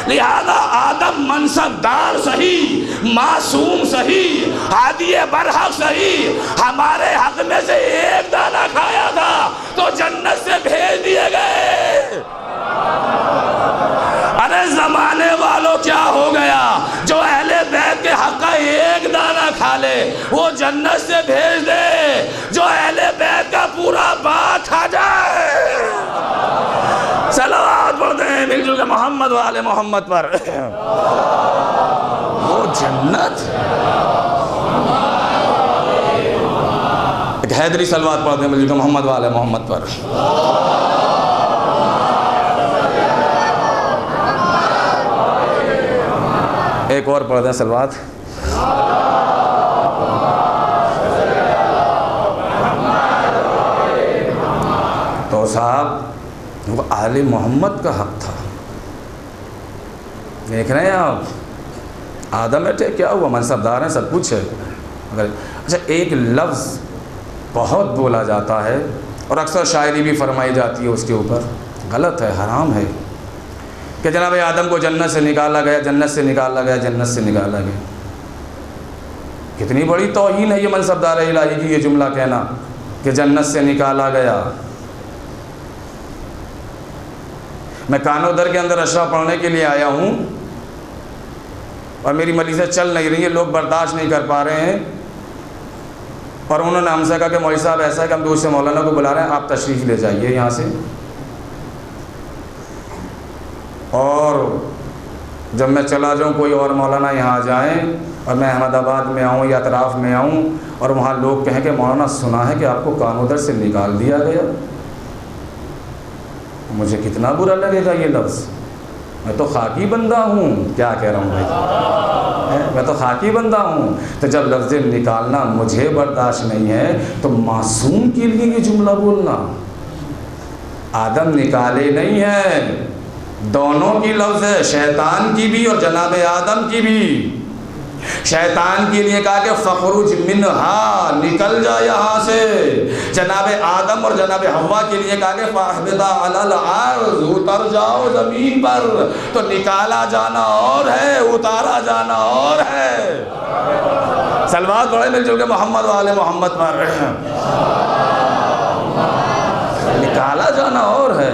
لہذا آدم منصب دار صحیح، معصوم صحیح، ہادی برحق صحیح، ہمارے حق میں سے ایک دانہ کھایا تھا تو جنت سے بھیج دیے گئے۔ ارے زمانے والوں کیا ہو گیا، جو اہل بیت کے حق کا ایک دانہ کھا لے وہ جنت سے بھیج دے، جو اہل بیت کا پورا بات کھا جائے۔ صلوات پڑھتے ہیں مل جل کے محمد والے محمد پر، وہ جنت۔ ایک حیدری صلوات پڑھتے ہیں مل جل کے محمد والے محمد پر۔ ایک اور پڑھتے ہیں صلوات۔ تو صاحب وہ آل محمد کا حق تھا، دیکھ رہے ہیں آپ، آدم بیٹے کیا ہوا، منصبدار ہیں، سب کچھ ہے، مگر اچھا ایک لفظ بہت بولا جاتا ہے اور اکثر شاعری بھی فرمائی جاتی ہے اس کے اوپر، غلط ہے، حرام ہے، کہ جناب آدم کو جنت سے نکالا گیا، جنت سے نکالا گیا، جنت سے نکالا گیا۔ کتنی بڑی توہین ہے یہ منصبدار الہی کی یہ جملہ کہنا کہ جنت سے نکالا گیا۔ میں کانودر کے اندر اشرا پڑھنے کے لیے آیا ہوں اور میری مجلسیں چل نہیں رہی ہیں، لوگ برداشت نہیں کر پا رہے ہیں، اور انہوں نے ہم سے کہا کہ مولوی صاحب ایسا ہے کہ ہم دوسرے مولانا کو بلا رہے ہیں، آپ تشریف لے جائیے یہاں سے۔ اور جب میں چلا جاؤں کوئی اور مولانا یہاں آ جائیں اور میں احمد آباد میں آؤں یا اطراف میں آؤں اور وہاں لوگ کہیں کہ مولانا سنا ہے کہ آپ کو کانودر سے نکال دیا گیا، مجھے کتنا برا لگے گا یہ لفظ۔ میں تو خاکی بندہ ہوں، کیا کہہ رہا ہوں بھائی، میں تو خاکی بندہ ہوں، تو جب لفظ نکالنا مجھے برداشت نہیں ہے تو معصوم کے لیے یہ جملہ بولنا۔ آدم نکالے نہیں ہیں، دونوں کی لفظ ہے، شیطان کی بھی اور جناب آدم کی بھی۔ شیطان کے لیے کہا کہ فخرج منہا، نکل جا یہاں سے، جناب آدم اور جناب حوا کے لیے کہا کہ فاہبطا علی الارض، اتر جاؤ زمین پر۔ تو نکالا جانا اور ہے، اتارا جانا اور ہے۔ صلوات پڑھیں مل جل کے محمد والے محمد پر۔ نکالا جانا اور ہے،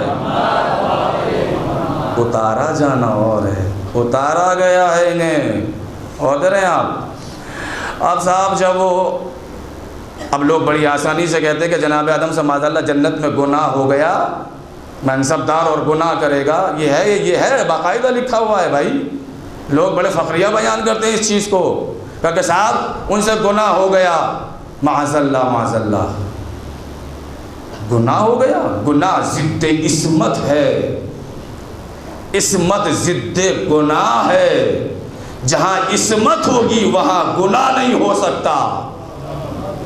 اتارا جانا اور ہے۔ اتارا گیا ہے انہیں، اور دے رہے ہیں آپ۔ اب صاحب جب وہ، اب لوگ بڑی آسانی سے کہتے ہیں کہ جناب آدم سے معاذ اللہ جنت میں گناہ ہو گیا، منصبدار اور گناہ کرے گا، یہ ہے باقاعدہ لکھا ہوا ہے بھائی۔ لوگ بڑے فخریہ بیان کرتے ہیں اس چیز کو کہ صاحب ان سے گناہ ہو گیا، معاذ اللہ معاذ اللہ، گناہ ہو گیا۔ گناہ ضد عصمت ہے، عصمت ضد گناہ ہے، جہاں عصمت ہوگی وہاں گناہ نہیں ہو سکتا،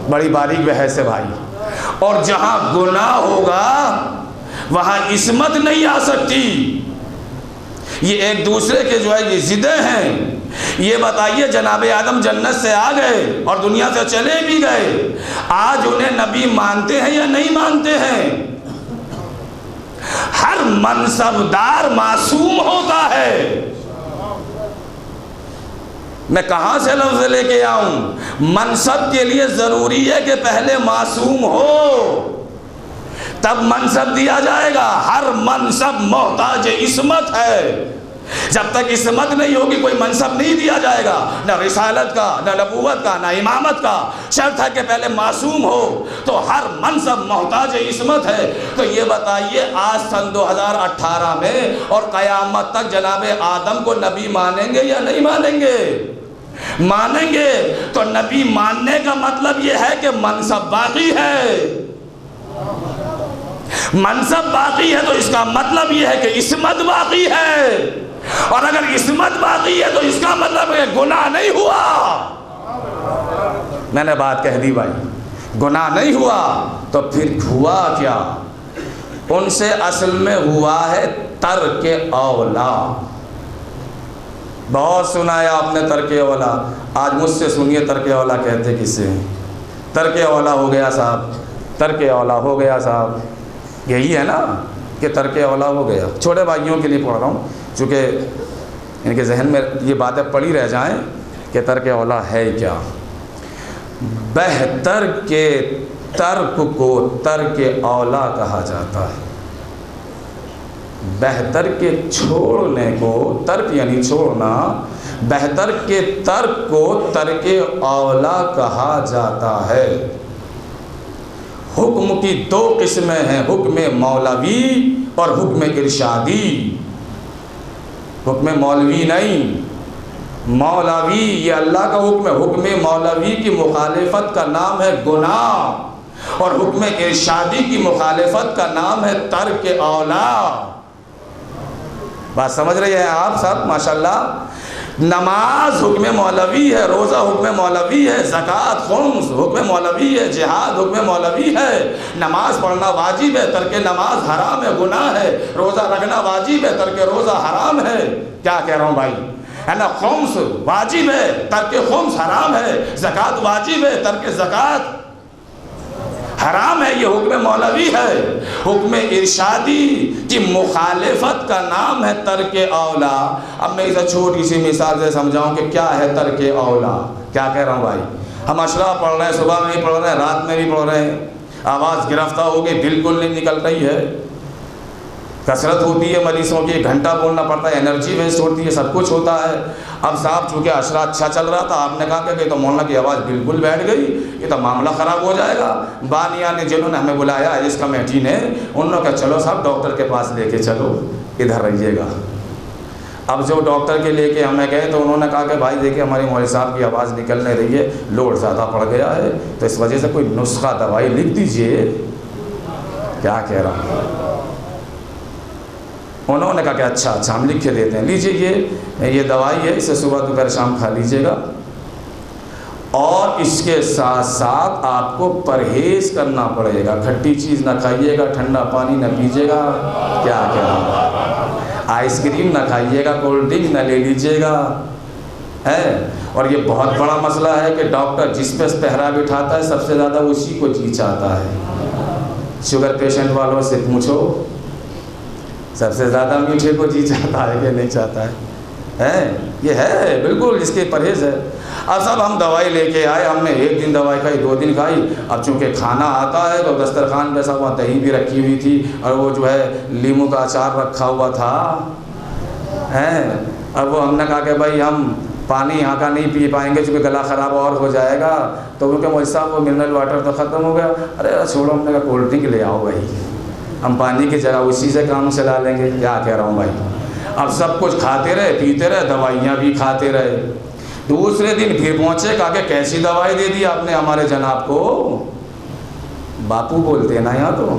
بڑی باریک بحث ہے بھائی۔ اور جہاں گناہ ہوگا وہاں عصمت نہیں آ سکتی۔ یہ ایک دوسرے کے جو ہے یہ ضدیں ہیں۔ یہ بتائیے جناب آدم جنت سے آ گئے اور دنیا سے چلے بھی گئے، آج انہیں نبی مانتے ہیں یا نہیں مانتے ہیں؟ ہر منصبدار معصوم ہوتا ہے۔ میں کہاں سے لفظ لے کے آؤں؟ منصب کے لیے ضروری ہے کہ پہلے معصوم ہو، تب منصب دیا جائے گا۔ ہر منصب محتاج عصمت ہے، جب تک عصمت نہیں ہوگی کوئی منصب نہیں دیا جائے گا، نہ رسالت کا، نہ نبوت کا، نہ امامت کا۔ شرط ہے کہ پہلے معصوم ہو، تو ہر منصب محتاج عصمت ہے۔ تو یہ بتائیے آج سن 2018 میں اور قیامت تک جناب آدم کو نبی مانیں گے یا نہیں مانیں گے؟ مانیں گے۔ تو نبی ماننے کا مطلب یہ ہے کہ منصب باقی ہے، منصب باقی ہے تو اس کا مطلب یہ ہے کہ عصمت باقی ہے، اور اگر عصمت باقی ہے تو اس کا مطلب ہے گناہ نہیں ہوا۔ میں نے بات کہہ دی بھائی، گناہ نہیں ہوا تو پھر ہوا کیا؟ ان سے اصل میں ہوا ہے ترک اولا۔ بہت سنا ہے آپ نے ترک اولا، آج مجھ سے سنیے ترک اولا کہتے کسے ہیں؟ ترک اولا ہو گیا صاحب، ترک اولا ہو گیا صاحب، یہی ہے نا کہ ترک اولا ہو گیا۔ چھوٹے بھائیوں کے لیے پڑھ رہا ہوں چونکہ ان کے ذہن میں یہ باتیں پڑی رہ جائیں کہ ترک اولا ہے کیا۔ بہتر کے ترک کو ترک اولا کہا جاتا ہے۔ بہتر کے چھوڑنے کو، ترک یعنی چھوڑنا، بہتر کے ترک کو ترک اولا کہا جاتا ہے۔ حکم کی دو قسمیں ہیں، حکم مولوی اور حکم ارشادی۔ حکم مولوی نہیں، مولوی یہ اللہ کا حکم ہے۔ حکم مولوی کی مخالفت کا نام ہے گناہ، اور حکم ارشادی کی مخالفت کا نام ہے ترک اولا۔ بات سمجھ رہے ہیں آپ سب؟ ماشاءاللہ۔ نماز حکم مولوی ہے، روزہ حکم مولوی ہے، زکوٰۃ خمس حکم مولوی ہے، جہاد حکم مولوی ہے۔ نماز پڑھنا واجب ہے، ترک نماز حرام ہے، گناہ ہے۔ روزہ رکھنا واجب ہے، ترک روزہ حرام ہے۔ کیا کہہ رہا ہوں بھائی؟ ہے نا؟ خمس واجب ہے، ترک خمس حرام ہے۔ زکوٰۃ واجب ہے، ترک زکوٰۃ حرام ہے۔ یہ حکم مولوی ہے۔ حکم ارشادی کی مخالفت کا نام ہے ترک اولا۔ اب میں اسے چھوٹی سی مثال سے سمجھاؤں کہ کیا ہے ترک اولا۔ کیا کہہ رہا ہوں بھائی؟ ہم اشرا پڑھ رہے ہیں، صبح میں بھی پڑھ رہے ہیں، رات میں بھی پڑھ رہے ہیں، آواز گرفتہ ہو گئی، بالکل نہیں نکل رہی ہے، کثرت ہوتی ہے مریضوں کی، 1 گھنٹہ بولنا پڑتا ہے، انرجی ویسٹ ہوتی ہے، سب کچھ ہوتا ہے۔ اب صاحب چونکہ اشرا اچھا چل رہا تھا، آپ نے کہا کہ تو مولانا کی آواز بالکل بیٹھ گئی، یہ تو معاملہ خراب ہو جائے گا۔ بانیہ نے جنہوں نے ہمیں بلایا اس کمیٹی نے، انہوں نے کہا چلو صاحب ڈاکٹر کے پاس لے کے چلو، ادھر رہیے گا۔ اب جو ڈاکٹر کے لے کے ہمیں گئے تو انہوں نے کہا کہ بھائی دیکھیں ہماری مولوی صاحب کی آواز نکل نہیں رہی ہے، لوڈ زیادہ پڑ گیا ہے، تو اس وجہ سے کوئی نسخہ دوائی لکھ دیجئے۔ کیا کہہ رہا ہوں؟ انہوں نے کہا کہ اچھا ہم لکھ کے دیتے ہیں، لیجئے یہ دوائی ہے، اسے صبح دوپہر شام کھا لیجئے گا، اور اس کے ساتھ ساتھ آپ کو پرہیز کرنا پڑے گا، کھٹی چیز نہ کھائیے گا، ٹھنڈا پانی نہ پیجیے گا۔ کیا کہہ رہا ہوں؟ آئس کریم نہ کھائیے گا، کولڈ ڈرنک نہ لے لیجیے گا، ہے۔ اور یہ بہت بڑا مسئلہ ہے کہ ڈاکٹر جس پہ پہرا بٹھاتا ہے سب سے زیادہ اسی کو جی چاہتا ہے۔ شوگر پیشنٹ والوں سے پوچھو، سب سے زیادہ میٹھے کو جی چاہتا ہے کہ نہیں چاہتا ہے؟ یہ ہے بالکل، اس کے پرہیز ہے۔ اب صاحب ہم دوائی لے کے آئے، ہم نے 1 دن دوائی کھائی، 2 دن کھائی، اب چونکہ کھانا آتا ہے تو دسترخوان پہ سب وہاں دہی بھی رکھی ہوئی تھی، اور وہ جو ہے لیموں کا اچار رکھا ہوا تھا، اب وہ ہم نے کہا کہ بھائی ہم پانی یہاں کا نہیں پی پائیں گے چونکہ گلا خراب اور ہو جائے گا، تو کیونکہ مجھ صاحب وہ منرل واٹر تو ختم ہو گیا، ارے چھوڑو، ہم نے کہا کولڈ ڈرنک لے آؤ بھائی، ہم پانی کی جگہ اسی سے کام چلا لیں گے۔ کیا کہہ رہا ہوں بھائی؟ اب سب کچھ کھاتے رہے، پیتے رہے، دوائیاں بھی کھاتے رہے۔ دوسرے دن پھر پہنچے، کہا کہ کیسی دوائی دے دی آپ نے ہمارے جناب کو؟ باپو بولتے ہیں نا یہاں تو،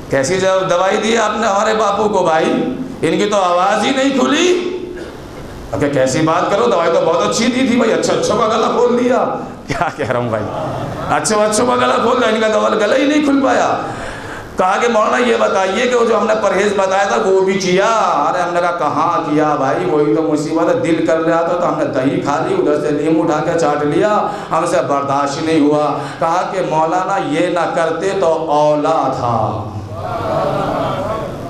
کیسی دوائی دی آپ نے ہمارے باپو کو بھائی؟ ان کی تو آواز ہی نہیں کھلی۔ اب کہ کیسی بات کرو، دوائی تو بہت اچھی دی تھی بھائی، اچھوں کا گلا کھول دیا۔ کیا کہہ رہا ہوں بھائی؟ اچھوں کا گلا کھول دیا، ان کا گلا ہی نہیں کھل پایا۔ کہا کہ مولانا یہ بتائیے کہ وہ جو ہم نے پرہیز بتایا تھا وہ بھی کیا؟ ارے ہم نے کہا کہاں کیا بھائی، وہی تو مصیبت ہے، دل کر لیا تھا تو ہم نے دہی کھا لی، ادھر سے نیم اٹھا کے چاٹ لیا، ہم سے برداشت نہیں ہوا۔ کہا کہ مولانا یہ نہ کرتے تو اولا تھا۔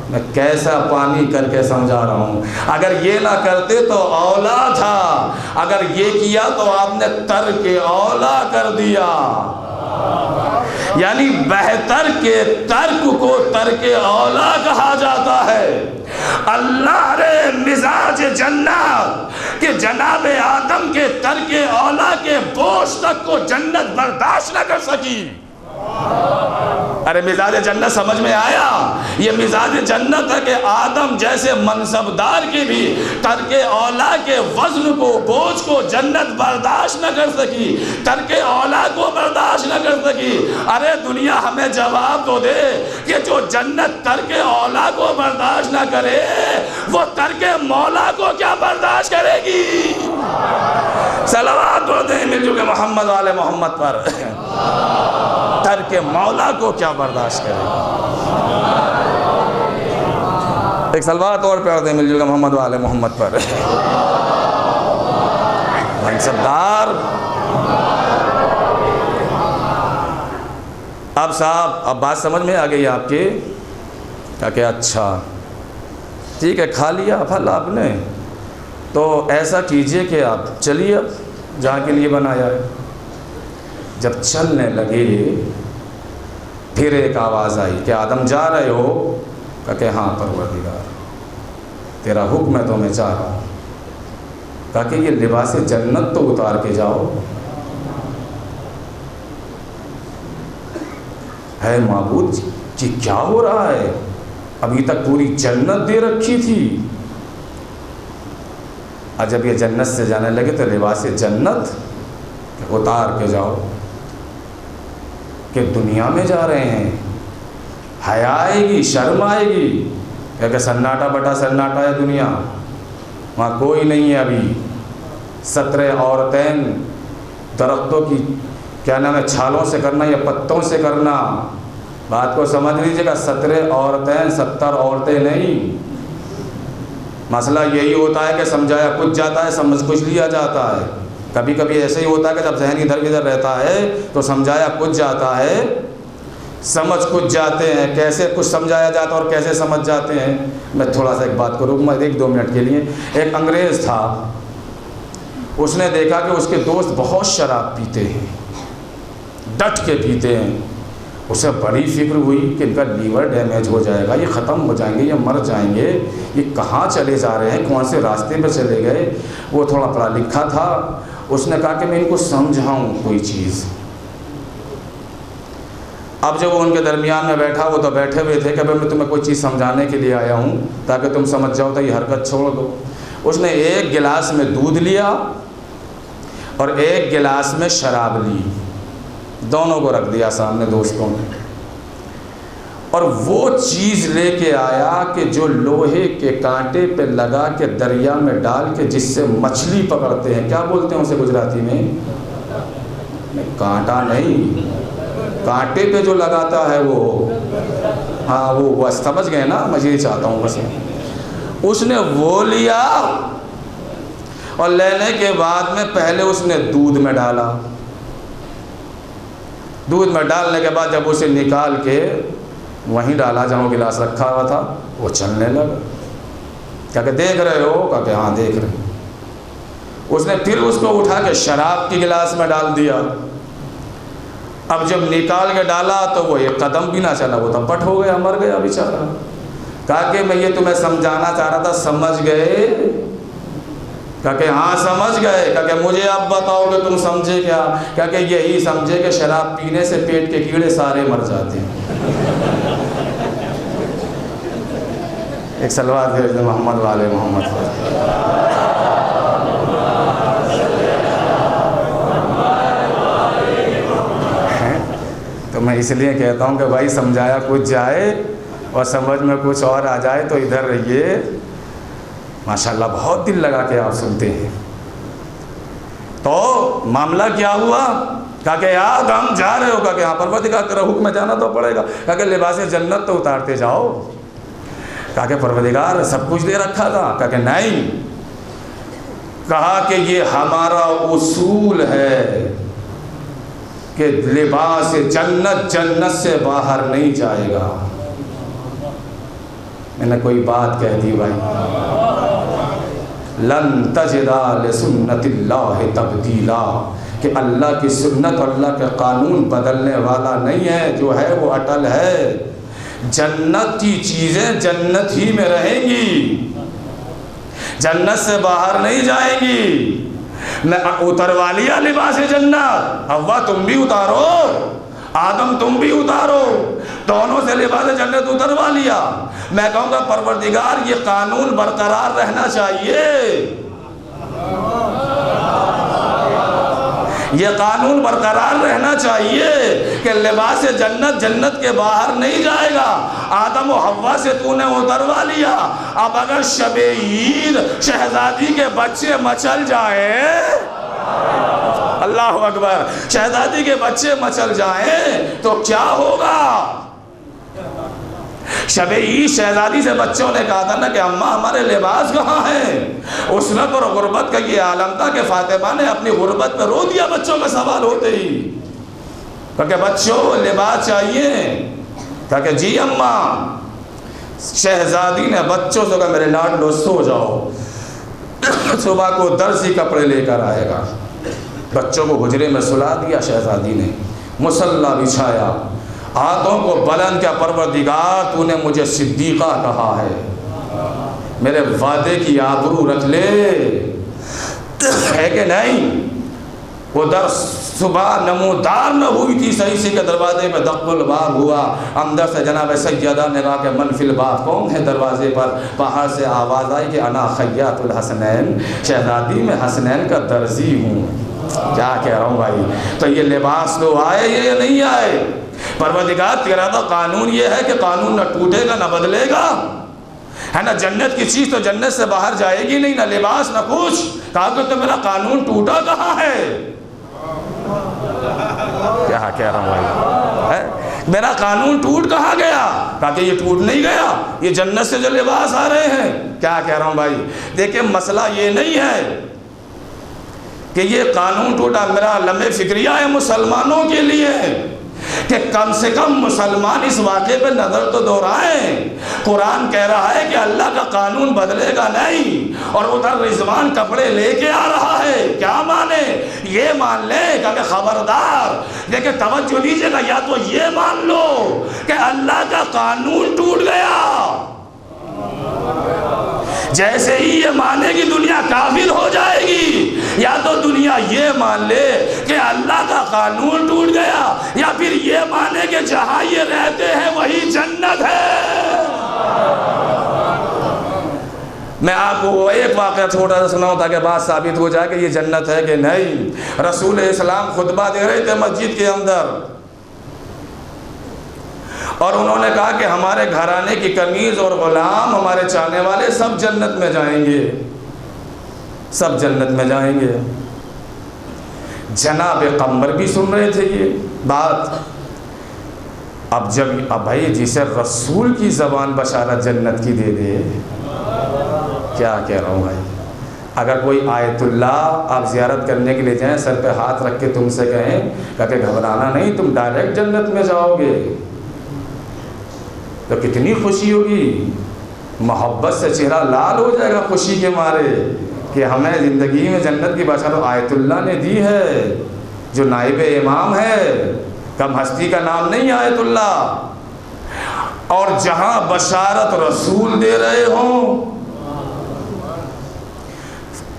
میں کیسا پانی کر کے سمجھا رہا ہوں، اگر یہ نہ کرتے تو اولا تھا، اگر یہ کیا تو آپ نے ترک اولا کر دیا۔ یعنی بہتر کے ترک کو ترک اولا کہا جاتا ہے۔ اللہ رے مزاج جنت کہ جناب آدم کے ترک اولا کے بوجھ تک کو جنت برداشت نہ کر سکی۔ ارے مزاج جنت سمجھ میں آیا؟ یہ مزاج جنت ہے کہ آدم جیسے منصبدار کی بھی ترک اولا کے وزن کو، بوجھ کو جنت برداشت نہ کر سکی، ترک اولا کو برداشت نہ کر سکی۔ ارے دنیا ہمیں جواب تو دے کہ جو جنت ترک اولا کو برداشت نہ کرے وہ ترک مولا کو کیا برداشت کرے گی؟ صلوات پڑھتے ہیں مل جو کہ محمد والے محمد پر۔ ترک مولا کو کیا برداشت کرے گا؟ ایک صلوات اور پڑھ دیں مل جل کر محمد والے محمد پر۔ منصبدار اب صاحب، اب بات سمجھ میں آ گئی آپ کے؟ کہ اچھا ٹھیک ہے، کھا لیا پھل آپ نے، تو ایسا کیجئے کہ آپ چلیے اب جہاں کے لیے بنایا ہے۔ جب چلنے لگے پھر ایک آواز آئی کہ آدم جا رہے ہو؟ کہ ہاں پروردگار تیرا حکم ہے تو میں جا رہا ہوں۔ کہا کہ یہ لباس جنت تو اتار کے جاؤ۔ ہے معبود کہ کیا ہو رہا ہے؟ ابھی تک پوری جنت دے رکھی تھی، اور جب یہ جنت سے جانے لگے تو لباس جنت اتار کے جاؤ، کہ دنیا میں جا رہے ہیں، حیا آئے گی، شرم آئے گی، کہ سناٹا بٹا سناٹا ہے دنیا، وہاں کوئی نہیں ہے ابھی۔ 17 عورتیں درختوں کی کیا نام ہے چھالوں سے کرنا یا پتوں سے کرنا، بات کو سمجھ لیجیے گا۔ 17 عورتیں 70 عورتیں نہیں۔ مسئلہ یہی ہوتا ہے کہ سمجھایا کچھ جاتا ہے، سمجھ کچھ لیا جاتا ہے۔ کبھی کبھی ایسے ہی ہوتا ہے کہ جب ذہن ادھر ادھر رہتا ہے تو سمجھایا کچھ جاتا ہے، سمجھ کچھ جاتے ہیں۔ کیسے کچھ سمجھایا جاتا ہے اور کیسے سمجھ جاتے ہیں، میں تھوڑا سا ایک بات کروں میں 1-2 منٹ کے لیے۔ ایک انگریز تھا، اس نے دیکھا کہ اس کے دوست بہت شراب پیتے ہیں، ڈٹ کے پیتے ہیں۔ اسے بڑی فکر ہوئی کہ ان کا لیور ڈیمیج ہو جائے گا، یہ ختم ہو جائیں گے، یہ مر جائیں گے، یہ کہاں چلے جا رہے ہیں، کون سے راستے پہ چلے گئے۔ وہ تھوڑا پڑھا لکھا تھا، اس نے کہا کہ میں ان کو سمجھاؤں کوئی چیز۔ اب جب وہ ان کے درمیان میں بیٹھا، وہ تو بیٹھے ہوئے تھے کہ میں تمہیں کوئی چیز سمجھانے کے لیے آیا ہوں تاکہ تم سمجھ جاؤ تو یہ حرکت چھوڑ دو۔ اس نے ایک گلاس میں دودھ لیا اور ایک گلاس میں شراب لی، دونوں کو رکھ دیا سامنے دوستوں نے، اور وہ چیز لے کے آیا کہ جو لوہے کے کانٹے پہ لگا کے دریا میں ڈال کے جس سے مچھلی پکڑتے ہیں، کیا بولتے ہیں اسے گجراتی میں؟ کانٹا نہیں، کانٹے پہ جو لگاتا ہے وہ، ہاں وہ سمجھ گئے نا، میں یہ چاہتا ہوں بس۔ اس نے وہ لیا اور لینے کے بعد میں پہلے اس نے دودھ میں ڈالا، دودھ میں ڈالنے کے بعد جب اسے نکال کے وہیں ڈالا جہاں گلاس رکھا ہوا تھا، وہ چلنے لگا۔ کہا کہ دیکھ رہے ہو؟ کہا کہ ہاں دیکھ رہے ہیں۔ اس نے پھر اس کو اٹھا کے شراب کی گلاس میں ڈال دیا۔ اب جب نکال کے ڈالا تو وہ ایک قدم بھی نہ چلا، وہ تو پٹ ہو گیا، مر گیا بیچارہ۔ کہا کہ میں یہ تمہیں سمجھانا چاہ رہا تھا، سمجھ گئے؟ کہا کہ ہاں سمجھ گئے۔ کہا کہ مجھے اب بتاؤ کہ تم سمجھے کیا؟ کہا کہ یہی سمجھے کہ شراب پینے سے پیٹ کے کیڑے سارے مر جاتے ہیں۔ ایک صلوات بھیج دیں محمد والے محمد پر۔ تو میں اس لیے کہتا ہوں کہ بھائی سمجھایا کچھ جائے اور سمجھ میں کچھ اور آ جائے تو ادھر رہیے۔ ماشاءاللہ بہت دل لگا کے آپ سنتے ہیں۔ تو معاملہ کیا ہوا؟ کہا کہ یاد ہم جا رہے ہو؟ کہا کہ ہاں پروردگار تیرا حکم ہے جانا تو پڑے گا۔ کہا کہ لباس جنت تو اتارتے جاؤ۔ کہا کہ پروردگار سب کچھ دے رکھا تھا۔ کہا کہ نہیں، کہا کہ یہ ہمارا اصول ہے کہ لباس جنت جنت سے باہر نہیں جائے گا۔ میں نے کوئی بات کہہ دی بھائی، لن تجد لسنت اللہ تبدیلا، کہ اللہ کی سنت اور اللہ کے قانون بدلنے والا نہیں ہے، جو ہے وہ اٹل ہے۔ جنت کی چیزیں جنت ہی میں رہیں گی، جنت سے باہر نہیں جائیں گی۔ میں اتروا لیا لباس جنت، حوا تم بھی اتارو، آدم تم بھی اتارو، دونوں سے لباس جنت اتروا لیا۔ میں کہوں گا پروردگار یہ قانون برقرار رہنا چاہیے، یہ قانون برقرار رہنا چاہیے کہ لباس جنت جنت کے باہر نہیں جائے گا۔ آدم و حوا سے تو نے اتروا لیا، اب اگر شب عید شہزادی کے بچے مچل جائے اللہ اکبر. شہزادی کے بچے مچل جائیں تو کیا ہوگا؟ شب عید شہزادی سے بچوں نے کہا تھا نا کہ اماں ہمارے لباس کہاں ہیں؟ اسرت اور غربت کا یہ عالم تھا کہ فاطمہ نے اپنی غربت پہ رو دیا بچوں کا سوال ہوتے ہی. کہا کہ بچوں لباس چاہیے؟ کہا کہ جی اماں. شہزادی نے بچوں سے کہا میرے لاڈلو سو جاؤ، صبح کو درزی کپڑے لے کر آئے گا. بچوں کو حجرے میں سلا دیا شہزادی نے، مصلی بچھایا، ہاتھوں کو بلند کیا. پروردگار تو نے مجھے صدیقہ کہا ہے، میرے وعدے کی آبرو رکھ لے، ہے کہ نہیں؟ وہ در صبح نمودار نہ ہوئی تھی صحیح سے کہ دروازے میں دق الباب ہوا. اندر سے جناب سیدہ نے کہا کہ من فی الباب، کون ہے دروازے پر؟ باہر سے آواز آئی کہ انا خیاط الحسنین، شہزادی میں حسنین کا درزی ہوں. کیا کہہ رہا ہوں بھائی؟ تو یہ لباس تو آئے یا نہیں آئے؟ پروردگار تیرا تو قانون یہ ہے کہ قانون نہ ٹوٹے گا نہ بدلے گا، ہے نا. جنت کی چیز تو جنت سے باہر جائے گی نہیں، نہ لباس نہ کچھ. کہا کہ تو میرا قانون ٹوٹا کہاں ہے؟ کیا کہہ رہا ہوں بھائی؟ میرا قانون ٹوٹ کہاں گیا؟ کہا کہ یہ ٹوٹ نہیں گیا، یہ جنت سے جو لباس آ رہے ہیں. کیا کہہ رہا ہوں بھائی؟ دیکھیں مسئلہ یہ نہیں ہے کہ یہ قانون ٹوٹا. میرا لمحہ فکریہ ہے مسلمانوں کے لیے کہ کم سے کم مسلمان اس واقعے پہ نظر تو دہرائیں. قرآن کہہ رہا ہے کہ اللہ کا قانون بدلے گا نہیں، اور ادھر رضوان کپڑے لے کے آ رہا ہے. کیا مانے؟ یہ مان لیں کہ خبردار. دیکھیں توجہ دیجیے گا، یا تو یہ مان لو کہ اللہ کا قانون ٹوٹ گیا، جیسے ہی یہ مانے گی دنیا کافر ہو جائے گی، یا تو دنیا یہ مان لے کہ اللہ کا قانون ٹوٹ گیا، یا پھر یہ مانے کہ جہاں یہ رہتے ہیں وہی جنت ہے. میں آپ کو ایک واقعہ چھوٹا سا سناؤں تاکہ بات ثابت ہو جائے کہ یہ جنت ہے کہ نہیں. رسول اسلام خطبہ دے رہے تھے مسجد کے اندر، اور انہوں نے کہا کہ ہمارے گھرانے کی کنیز اور غلام، ہمارے چاہنے والے سب جنت میں جائیں گے، سب جنت میں جائیں گے. جناب قمر بھی سن رہے تھے یہ بات. اب بھائی جسے رسول کی زبان بشارت جنت کی دے دے، کیا کہہ رہا ہوں بھائی؟ اگر کوئی آیت اللہ آپ زیارت کرنے کے لیے جائیں، سر پہ ہاتھ رکھ کے تم سے کہیں کہ گھبرانا نہیں، تم ڈائریکٹ جنت میں جاؤ گے، تو کتنی خوشی ہوگی. محبت سے چہرہ لال ہو جائے گا خوشی کے مارے کہ ہمیں زندگی میں جنت کی بشارت آیت اللہ نے دی ہے، جو نائب امام ہے. کم ہستی کا نام نہیں آیت اللہ. اور جہاں بشارت رسول دے رہے ہوں،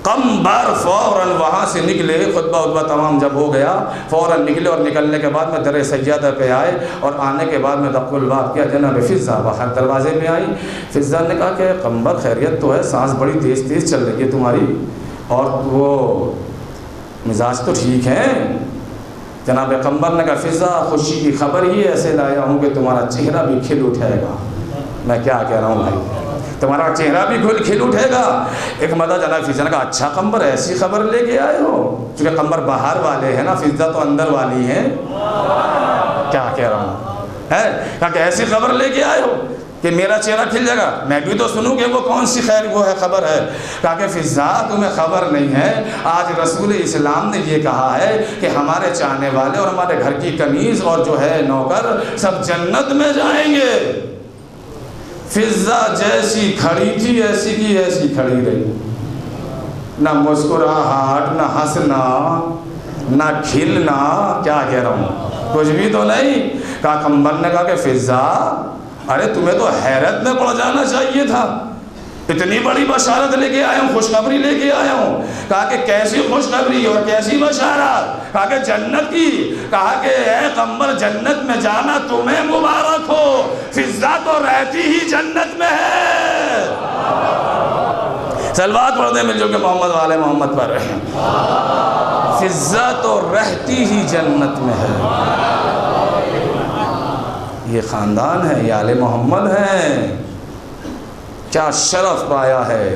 قمبر فوراً وہاں سے نکلے. خطبہ تمام جب ہو گیا فوراً نکلے، اور نکلنے کے بعد میں در سجادہ پہ آئے، اور آنے کے بعد میں دق الباب کیا. جناب فضہ باہر دروازے میں آئی. فضہ نے کہا کہ قمبر خیریت تو ہے؟ سانس بڑی تیز تیز چل رہی ہے تمہاری، اور وہ مزاج تو ٹھیک ہے. جناب قمبر نے کہا فضہ خوشی کی خبر ہی ایسے لایا ہوں کہ تمہارا چہرہ بھی کھل اٹھے گا. میں کیا کہہ رہا ہوں بھائی؟ تمہارا چہرہ بھی کھل اٹھے گا. ایک مدد جناب فضہ نے کہا اچھا قمبر ایسی خبر لے کے آئے ہو؟ چونکہ قمبر باہر والے ہیں نا، فضہ تو اندر والی ہیں. کیا کہہ رہا ہوں ہے؟ کہا کہ ایسی خبر لے کے آئے ہو کہ میرا چہرہ کھل جائے گا، میں بھی تو سنوں کہ وہ کون سی خیر وہ ہے خبر ہے. کہا کہ فضہ تمہیں خبر نہیں ہے، آج رسول اسلام نے یہ کہا ہے کہ ہمارے چاہنے والے اور ہمارے گھر کی کنیز اور جو ہے نوکر سب جنت میں جائیں گے. فضہ جیسی کھڑی تھی ایسی کی ایسی کھڑی رہی، نہ مسکراہٹ، نہ ہنسنا، نہ کھلنا. کیا کہہ رہا ہوں؟ کچھ بھی تو نہیں. کہا قمبر نے کہا کہ فضہ ارے تمہیں تو حیرت میں پڑ جانا چاہیے تھا، اتنی بڑی بشارت لے کے آیا ہوں، خوشخبری لے کے آیا ہوں. کہا کہ کیسی خوشخبری اور کیسی بشارت؟ کہا کہ جنت کی. کہا کہ اے قمبر جنت میں جانا تمہیں مبارک ہو، فضہ تو رہتی ہی جنت میں ہے. صلوات پڑھ دیں مل جو کہ محمد والے محمد پر. فضہ تو رہتی ہی جنت میں ہے. یہ خاندان ہے، یہ آل محمد ہیں. کیا شرف پایا ہے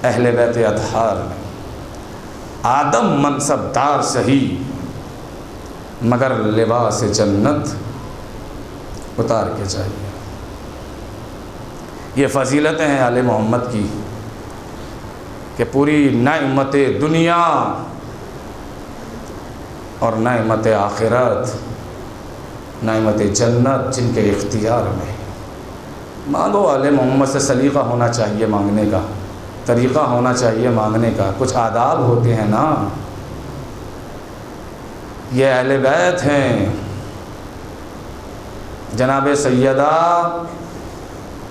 اہل بیت اطہار نے. آدم منصب دار سہی مگر لباس جنت اتار کے چاہیے۔ یہ فضیلتیں ہیں آل محمد کی کہ پوری نعمت دنیا اور نعمت آخرت، نعمت جنت جن کے اختیار میں۔ مانگو، آل محمد سے سلیقہ ہونا چاہیے مانگنے کا، طریقہ ہونا چاہیے مانگنے کا، کچھ آداب ہوتے ہیں نا۔ یہ اہل بیت ہیں، جناب سیدہ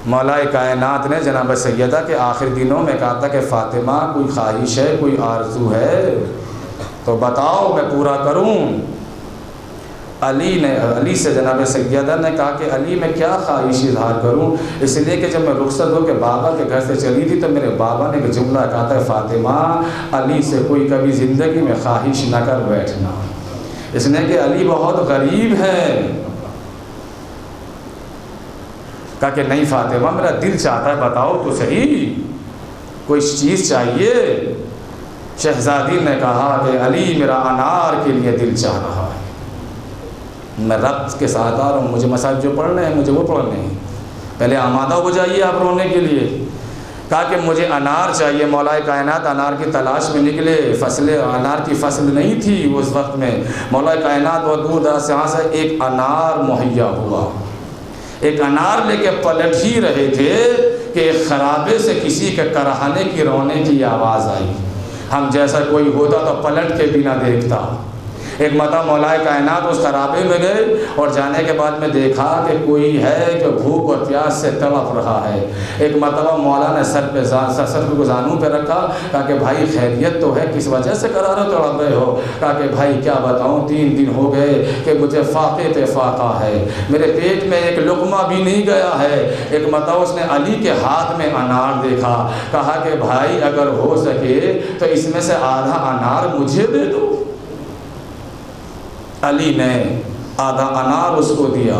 مولا کائنات نے جناب سیدہ کے آخر دنوں میں کہا تھا کہ فاطمہ کوئی خواہش ہے، کوئی آرزو ہے تو بتاؤ میں پورا کروں۔ علی سے جناب سیدہ نے کہا کہ علی میں کیا خواہش اظہار کروں، اس لیے کہ جب میں رخصت ہو کے بابا کے گھر سے چلی تھی تو میرے بابا نے ایک جملہ کہا تھا، فاطمہ علی سے کوئی کبھی زندگی میں خواہش نہ کر بیٹھنا، اس نے کہ علی بہت غریب ہے۔ کہا کہ نہیں فاطمہ میرا دل چاہتا ہے، بتاؤ تو صحیح کوئی چیز چاہیے۔ شہزادی نے کہا کہ علی میرا انار کے لیے دل چاہ رہا ہے، میں رقص کے ساتھ آ رہا ہوں، مجھے مسائل جو پڑھنے ہیں مجھے وہ پڑھنے ہیں، پہلے آمادہ ہو جائیے آپ رونے کے لیے۔ کہا کہ مجھے انار چاہیے۔ مولا کائنات انار کی تلاش میں نکلے، انار کی فصل نہیں تھی اس وقت میں، مولا کائنات بہت دور دراز سے یہاں سے ایک انار مہیا ہوا، ایک انار لے کے پلٹ ہی رہے تھے کہ ایک خرابے سے کسی کے کراہنے کی رونے کی آواز آئی۔ ہم جیسا کوئی ہوتا تو پلٹ کے بھی نہ دیکھتا۔ ایک مرتبہ مولا کائنات اس خرابے میں گئے اور جانے کے بعد میں دیکھا کہ کوئی ہے کہ بھوک اور پیاس سے تڑپ رہا ہے۔ ایک مرتبہ مولا نے سر کو زانوں پہ رکھا، کہا کہ بھائی خیریت تو ہے، کس وجہ سے قرار تڑپ رہے ہو؟ کہا کہ بھائی کیا بتاؤں، 3 دن ہو گئے کہ مجھے فاقے پہ فاقہ ہے، میرے پیٹ میں ایک لقمہ بھی نہیں گیا ہے۔ ایک مرتبہ اس نے علی کے ہاتھ میں انار دیکھا، کہا کہ بھائی اگر ہو سکے تو اس میں سے آدھا انار مجھے دے دو۔ علی نے آدھا انار اس کو دیا،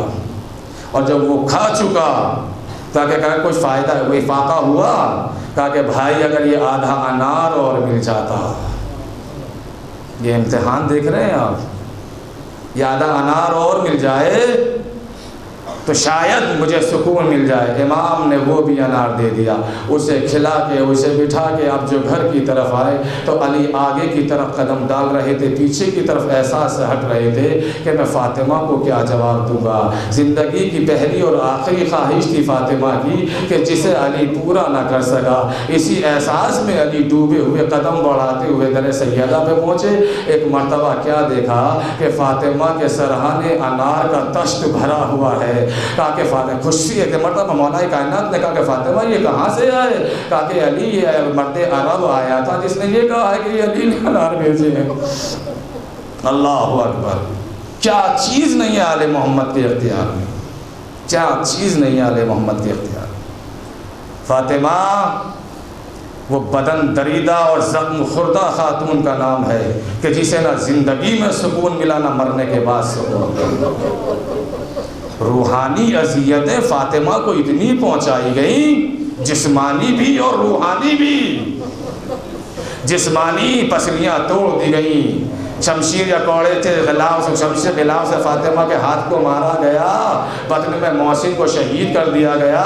اور جب وہ کھا چکا تاکہ کہا کوئی فائدہ کوئی فاقہ ہوا، کہا کہ بھائی اگر یہ آدھا انار اور مل جاتا، یہ امتحان دیکھ رہے ہیں آپ، یہ آدھا انار اور مل جائے تو شاید مجھے سکون مل جائے۔ امام نے وہ بھی انار دے دیا، اسے کھلا کے اسے بٹھا کے اب جو گھر کی طرف آئے تو علی آگے کی طرف قدم ڈال رہے تھے، پیچھے کی طرف احساس سے ہٹ رہے تھے کہ میں فاطمہ کو کیا جواب دوں گا۔ زندگی کی پہلی اور آخری خواہش تھی فاطمہ کی کہ جسے علی پورا نہ کر سکا۔ اسی احساس میں علی ڈوبے ہوئے قدم بڑھاتے ہوئے در سیدہ پہ پہنچے۔ ایک مرتبہ کیا دیکھا کہ فاطمہ کے سرہانے انار کا تشت بھرا ہوا ہے۔ کہا کہ فاطمہ خوشی ہے کہ مرتبہ مولا کائنات نے کہا کہ فاطمہ یہ کہاں سے آئے؟ کہا کہ علی یہ مرد عرب آیا تھا جس نے یہ کہا ہے کہ یہ علی نے انار بھیجے ہیں۔ اللہ اکبر، کیا چیز نہیں ہے آل محمد کے اختیار میں، کیا چیز نہیں ہے آل محمد کے اختیار میں۔ فاطمہ وہ بدن دریدہ اور زخم خوردہ خاتون کا نام ہے کہ جسے نہ زندگی میں سکون ملا نہ مرنے کے بعد سکون ملا۔ روحانی اذیتیں فاطمہ کو اتنی پہنچائی گئیں، جسمانی بھی اور روحانی بھی۔ جسمانی پسلیاں توڑ دی گئیں، شمشیر یا کوڑے تھے شمشیر غلاف سے فاطمہ کے ہاتھ کو مارا گیا، بدن میں محسن کو شہید کر دیا گیا،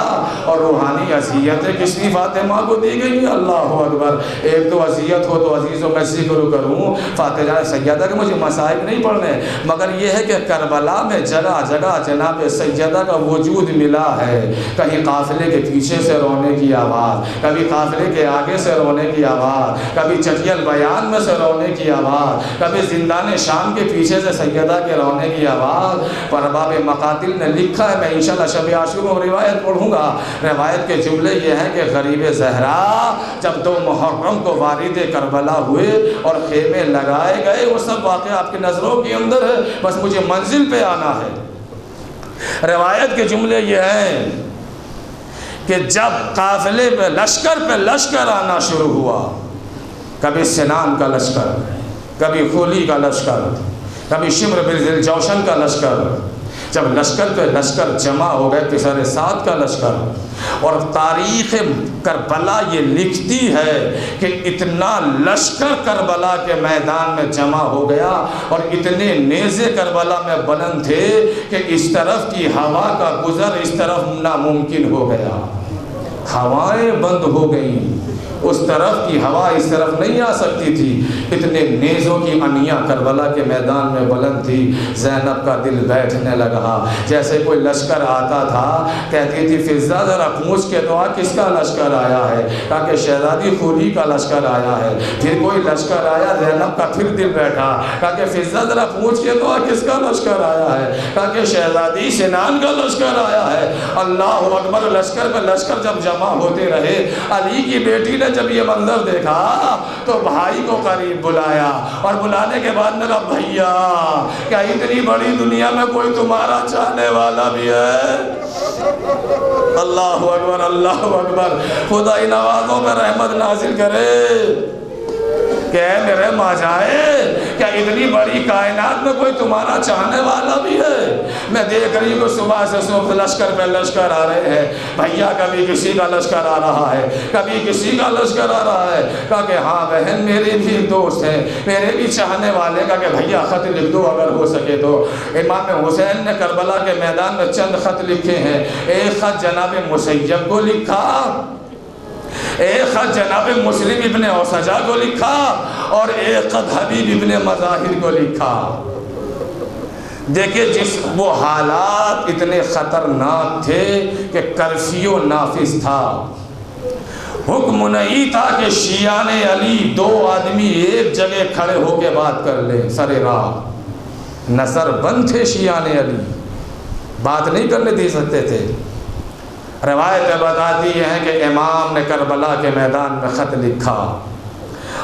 اور روحانی اذیتیں کس نے فاطمہ کو دی گئی؟ اللہ اکبر۔ ایک تو اذیت ہو تو عزیزوں میں ذکر کروں فاطمہ سیدہ کے مجھے مصائب نہیں پڑھنے، مگر یہ ہے کہ کربلا میں جگہ جگہ جناب سیدہ کا وجود ملا ہے۔ کہیں قافلے کے پیچھے سے رونے کی آواز، کبھی قافلے کے آگے سے رونے کی آواز، کبھی چٹیل بیان میں سے رونے کی آواز، کبھی زندان شام کے پیچھے سے سیدہ کے رونے کی آواز۔ پر باب مقاتل نے لکھا ہے، میں انشاءاللہ شب عاشور میں روایت پڑھوں گا۔ روایت کے جملے یہ ہیں کہ غریب زہرا جب 2 محرم کو وارد کربلا ہوئے اور خیمے لگائے گئے، وہ سب واقعہ آپ کی نظروں کے اندر ہے، بس مجھے منزل پہ آنا ہے۔ روایت کے جملے یہ ہیں کہ جب قافلے پہ لشکر آنا شروع ہوا، کبھی سنان کا لشکر، کبھی خولی کا لشکر، کبھی شمر بن ذی الجوشن کا لشکر، جب لشکر پہ لشکر جمع ہو گئے، پسر سعد کا لشکر، اور تاریخ کربلا یہ لکھتی ہے کہ اتنا لشکر کربلا کے میدان میں جمع ہو گیا اور اتنے نیزے کربلا میں بلند تھے کہ اس طرف کی ہوا کا گزر اس طرف ناممکن ہو گیا، ہوائیں بند ہو گئیں، اس طرف کی ہوا اس طرف نہیں آ سکتی تھی، اتنے نیزوں کی انیاں کربلا کے میدان میں بلند تھی۔ زینب کا دل بیٹھنے لگا، جیسے کوئی لشکر آتا تھا، کہتی تھی فضہ ذرا پوچھ کے تو کس کا لشکر آیا ہے، کہا کہ شہزادی خوری کا لشکر آیا ہے۔ پھر کوئی لشکر آیا، زینب کا پھر دل بیٹھا، کہا کہ فضہ ذرا پوچھ کے تو کس کا لشکر آیا ہے، کہا کہ شہزادی سنان کا لشکر آیا ہے۔ اللہ اکبر، لشکر پہ لشکر جب جمع ہوتے رہے، علی کی بیٹی نے جب یہ منظر دیکھا تو بھائی کو قریب بلایا اور بلانے کے بعد نے کہا بھیا کیا اتنی بڑی دنیا میں کوئی تمہارا چاہنے والا بھی ہے؟ اللہ اکبر، اللہ اکبر، خدا ان آوازوں پہ رحمت نازل کرے کہ اے میرے ماجائے کیا اتنی بڑی کائنات میں کوئی تمہارا چاہنے والا بھی ہے؟ میں دیکھ رہی ہوں صبح سے صبح لشکر پہ لشکر آ رہے ہیں، بھیا کبھی کسی کا لشکر آ رہا ہے، کبھی کسی کا لشکر آ رہا ہے۔ کہا کہ ہاں بہن میرے بھی دوست ہیں، میرے بھی چاہنے والے، کہا کہ بھیا خط لکھ دو اگر ہو سکے تو۔ امام حسین نے کربلا کے میدان میں چند خط لکھے ہیں، ایک خط جناب مسیب کو لکھا، ایک خط جناب مسلم ابن اوسجا کو لکھا، اور ایک خط حبیب ابن مظاہر کو لکھا۔ دیکھیں جس وہ حالات اتنے خطرناک تھے کہ کرفیو نافذ تھا، حکم نہیں تھا کہ شیعان علی دو آدمی ایک جگہ کھڑے ہو کے بات کر لیں، سر راہ نظر بند تھے شیعان علی، بات نہیں کرنے دے سکتے تھے۔ روایتیں بتاتی ہیں کہ امام نے کربلا کے میدان میں خط لکھا،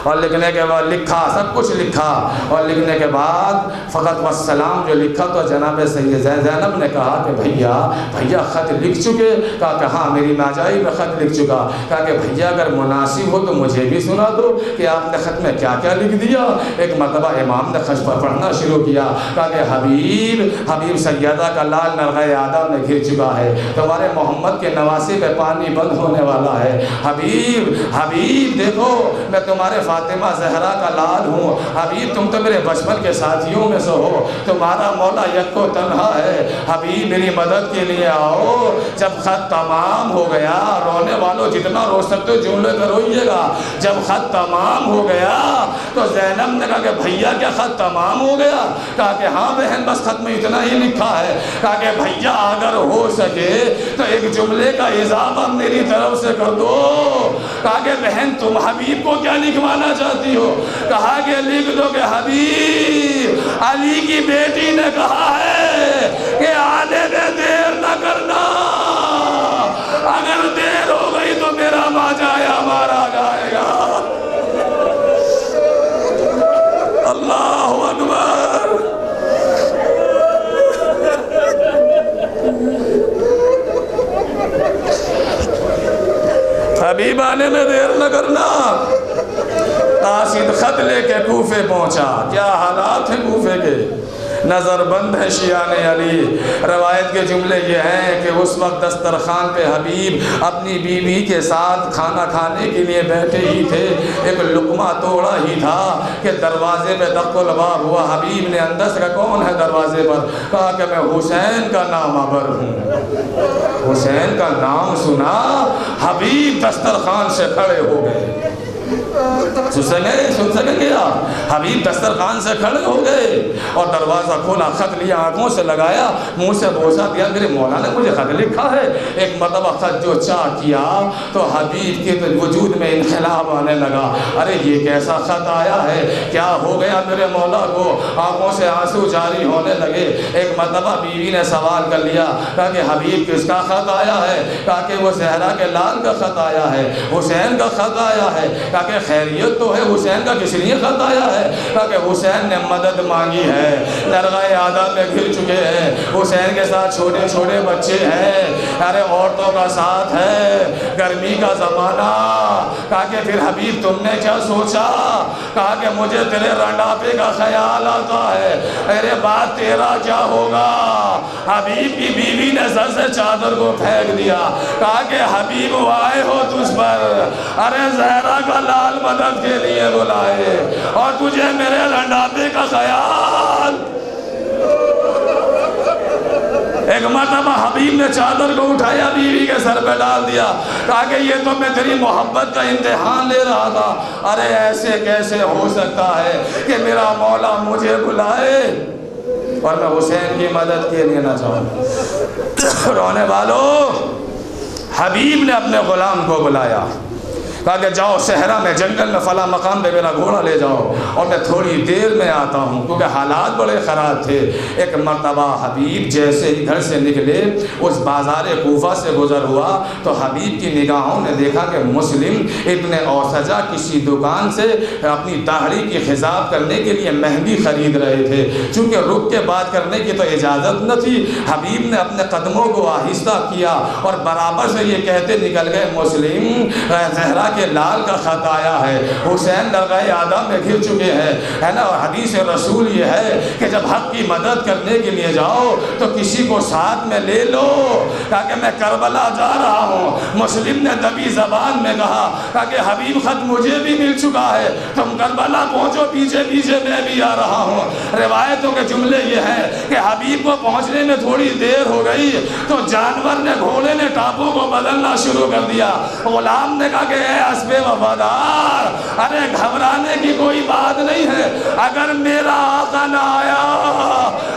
اور لکھنے کے بعد لکھا، سب کچھ لکھا، اور لکھنے کے بعد فقط والسلام جو لکھا تو جناب سید زینب نے کہا کہ بھیا خط لکھ چکے؟ کہا کہ ہاں میری ناجائی میں خط لکھ چکا۔ کہا کہ بھیا اگر مناسب ہو تو مجھے بھی سنا دو کہ آپ نے خط میں کیا کیا لکھ دیا۔ ایک مرتبہ امام نے خط پڑھنا شروع کیا، کہا کہ حبیب سیدہ کا لال نرغہ آدم میں گر چکا ہے، تمہارے محمد کے نواسے پہ پانی بند ہونے والا ہے، حبیب دیکھو میں تمہارے فاطمہ زہرا کا لال ہوں، حبیب تم تو میرے بچپن کے ساتھیوں میں سے ہو، تمہارا مولا یک و تنہا ہے، حبیب میری مدد کے لیے آؤ۔ جب خط تمام ہو گیا، رونے والوں جتنا رو سکتے ہو جملے پہ روئیے گا، جب خط تمام ہو گیا تو زینب نے کہا کہ بھیا کیا خط تمام ہو گیا؟ کہا کہ ہاں بہن بس خط میں اتنا ہی لکھا ہے۔ کہا کہ بھیا اگر ہو سکے تو ایک جملے کا اضافہ میری طرف سے کر دو۔ کہا کہ بہن تم حبیب کو کیا لکھوانا چاہتی ہو؟ کہا کہ لکھ دو کہ حبیب علی کی بیٹی نے کہا ہے کہ آنے میں دیر نہ کرنا، اگر دیر ہو گئی تو میرا ماجایا مارا جائے گا۔ اللہ اکبر، حبیب آنے میں دیر نہ کرنا۔ قاصد خط لے کے کوفے پہنچا، کیا حالات ہیں کوفے کے، نظر بند ہے شیعان علی۔ روایت کے جملے یہ ہیں کہ اس وقت دسترخوان پہ حبیب اپنی بیوی کے ساتھ کھانا کھانے کے لیے بیٹھے ہی تھے، ایک لقمہ توڑا ہی تھا کہ دروازے پہ دق الباب ہوا۔ حبیب نے اندر سے کہا کون ہے دروازے پر؟ کہا کہ میں حسین کا نام آور ہوں۔ حسین کا نام سنا، حبیب دسترخوان سے کھڑے ہو گئے۔ سن سکیں گے آپ؟ حبیب دسترخوان سے کھڑے ہو گئے اور دروازہ کھولا، خط لیا، آنکھوں سے لگایا، منہ سے بوسہ دیا، میرے مولا نے مجھے خط لکھا ہے۔ ایک مرتبہ خط جو چاہ کیا تو حبیب کے وجود میں انقلاب آنے لگا، ارے یہ کیسا خط آیا ہے، کیا ہو گیا میرے مولا کو؟ آنکھوں سے آنسو جاری ہونے لگے۔ ایک مرتبہ بیوی نے سوال کر لیا، کہا کہ حبیب کس کا خط آیا ہے؟ کہا کہ وہ زہرا کے لال کا خط آیا ہے، حسین کا خط آیا ہے۔ کہا کہ خیریت تو ہے، حسین کا کس لیے خط آیا ہے؟ کہا کہ حسین نے مدد مانگی ہے، درگاہ آدم میں گر چکے ہیں، حسین کے ساتھ چھوٹے چھوٹے بچے ہیں، ارے عورتوں کا ساتھ ہے، گرمی کا زمانہ۔ کہا کہ پھر حبیب تم نے کیا سوچا؟ کہا کہ مجھے تیرے رنڈاپے کا خیال آتا ہے، ارے بات تیرا کیا ہوگا؟ حبیب کی بیوی نے سر سے چادر کو پھینک دیا، کہا کہ حبیب آئے ہو تجھ پر، ارے زہرا کا لال مدد کے لیے بلائے اور تجھے میرے لنڈاپے کا خیال۔ ایک مرتبہ حبیب نے چادر کو اٹھایا، بیوی کے سر پہ ڈال دیا، کہا کہ یہ تو میں تیری محبت کا امتحان لے رہا تھا، ارے ایسے کیسے ہو سکتا ہے کہ میرا مولا مجھے بلائے اور میں حسین کی مدد کے لیے نہ جاؤں۔ رونے والوں، حبیب نے اپنے غلام کو بلایا، کہا کہ جاؤ صحرا میں جنگل میں فلاں مقام پہ میرا گھوڑا لے جاؤ اور میں تھوڑی دیر میں آتا ہوں، کیونکہ حالات بڑے خراب تھے۔ ایک مرتبہ حبیب جیسے ہی گھر سے نکلے، اس بازار کوفہ سے گزر ہوا تو حبیب کی نگاہوں نے دیکھا کہ مسلم ابن اوسجہ کسی دکان سے اپنی داڑھی کی خضاب کرنے کے لیے مہندی خرید رہے تھے۔ چونکہ رک کے بات کرنے کی تو اجازت نہ تھی، حبیب نے اپنے قدموں کو آہستہ کیا اور برابر سے یہ کہتے نکل گئے، مسلم زہرا کہ لال کا خط آیا ہے، حسین درگاہ آدم میں گر چکے ہیں، ہے نا۔ اور حدیث رسول یہ ہے کہ جب حق کی مدد کرنے کے لیے جاؤ تو کسی کو ساتھ میں لے لو، کہا کہ میں کربلا جا رہا ہوں۔ مسلم نے دبی زبان میں کہا کہ حبیب خط مجھے بھی مل چکا ہے، تم کربلا پہنچو، پیچھے پیچھے میں بھی آ رہا ہوں۔ روایتوں کے جملے یہ ہیں کہ حبیب کو پہنچنے میں تھوڑی دیر ہو گئی تو جانور نے، گھوڑے نے ٹاپوں کو بدلنا شروع کر دیا۔ غلام نے کہا کہ اے اسب وفادار، ارے گھبرانے کی کوئی بات نہیں ہے، اگر میرا آقا نہ آیا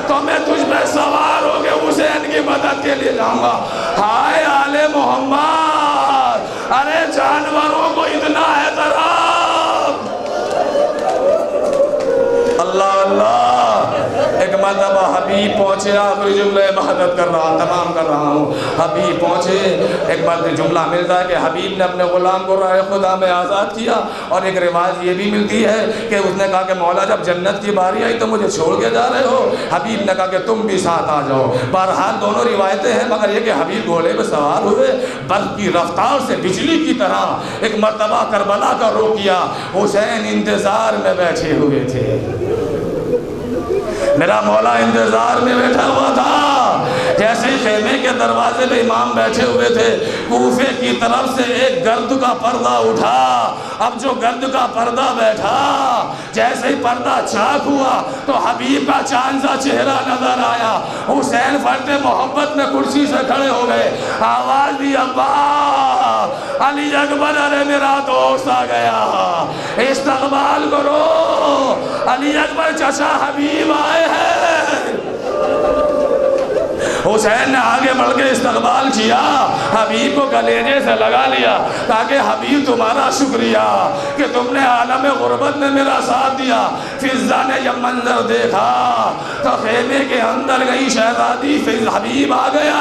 تو میں تجھ پہ سوار ہو کے حسین کی مدد کے لیے جاؤں گا۔ ہائے آل محمد، ارے جانوروں کو اتنا احترام، اللہ اللہ۔ ایک مرتبہ حبیب پہنچے، آخری جملے بحثت کر رہا، تمام کر رہا ہوں۔ حبیب پہنچے، ایک بار جملہ ملتا ہے کہ حبیب نے اپنے غلام کو راہ خدا میں آزاد کیا، اور ایک روایت یہ بھی ملتی ہے کہ اس نے کہا کہ مولا جب جنت کی باری آئی تو مجھے چھوڑ کے جا رہے ہو؟ حبیب نے کہا کہ تم بھی ساتھ آ جاؤ۔ بہرحال دونوں روایتیں ہیں، مگر یہ کہ حبیب گھوڑے پہ سوار ہوئے، برق کی رفتار سے بجلی کی طرح ایک مرتبہ کربلا کا رخ کیا۔ حسین انتظار میں بیٹھے ہوئے تھے، میرا مولا انتظار میں بیٹھا ہوا تھا۔ جیسے ہی خیمے کے دروازے پہ امام بیٹھے ہوئے تھے، کوفے کی طرف سے ایک گرد کا پردہ اٹھا۔ اب جو گرد کا پردہ بیٹھا، جیسے ہی پردہ چاک ہوا تو حبیب کا چاند سا چہرہ نظر آیا۔ حسین فرد محبت میں کرسی سے کھڑے ہو گئے، آواز دی، ابا علی اکبر، ارے میرا دوست آ گیا، استقبال کرو، علی اکبر چچا حبیب آئے ہیں۔ حسین نے آگے بڑھ کے استقبال کیا، حبیب کو کلیجے سے لگا لیا، تاکہ حبیب تمہارا شکریہ کہ تم نے عالم غربت میں میرا ساتھ دیا۔ فضہ نے جب منظر دیکھا تو خیمے کے اندر گئی شہزادی، حبیب آ گیا،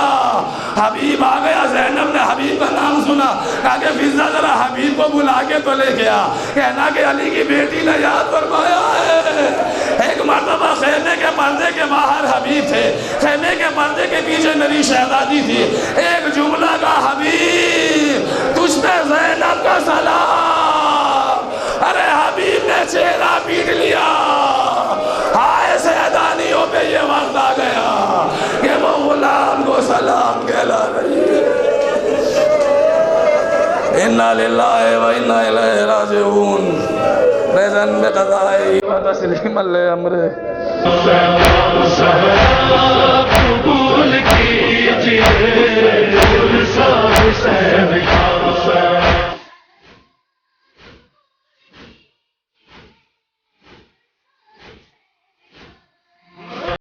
حبیب آ گیا۔ زینب نے حبیب کا نام سنا، کہا کہ فضہ ذرا حبیب کو بلا کے تو لے گیا، کہنا کہ علی کی بیٹی نے یاد فرمایا ہے۔ ایک مرتبہ خیمے کے پردے کے باہر حبیب تھے، خیمے کے پردے کے پیچھے میری شہزادی تھی۔ ایک جملہ کا، حبیب تجھ پہ زینب کا سلام۔ ارے حبیب نے چہرہ پیٹ لیا، ہائے سیدانیوں پہ یہ وقت آ گیا کہ وہ غلام کو سلام کہلا رہی ہے۔ اِنَّا لِلَّهِ وَإِنَّا إِلَيْهِ رَاجِعُونَ۔ رضاً بقضائه وتسلیما لأمره۔ قبول کیجئے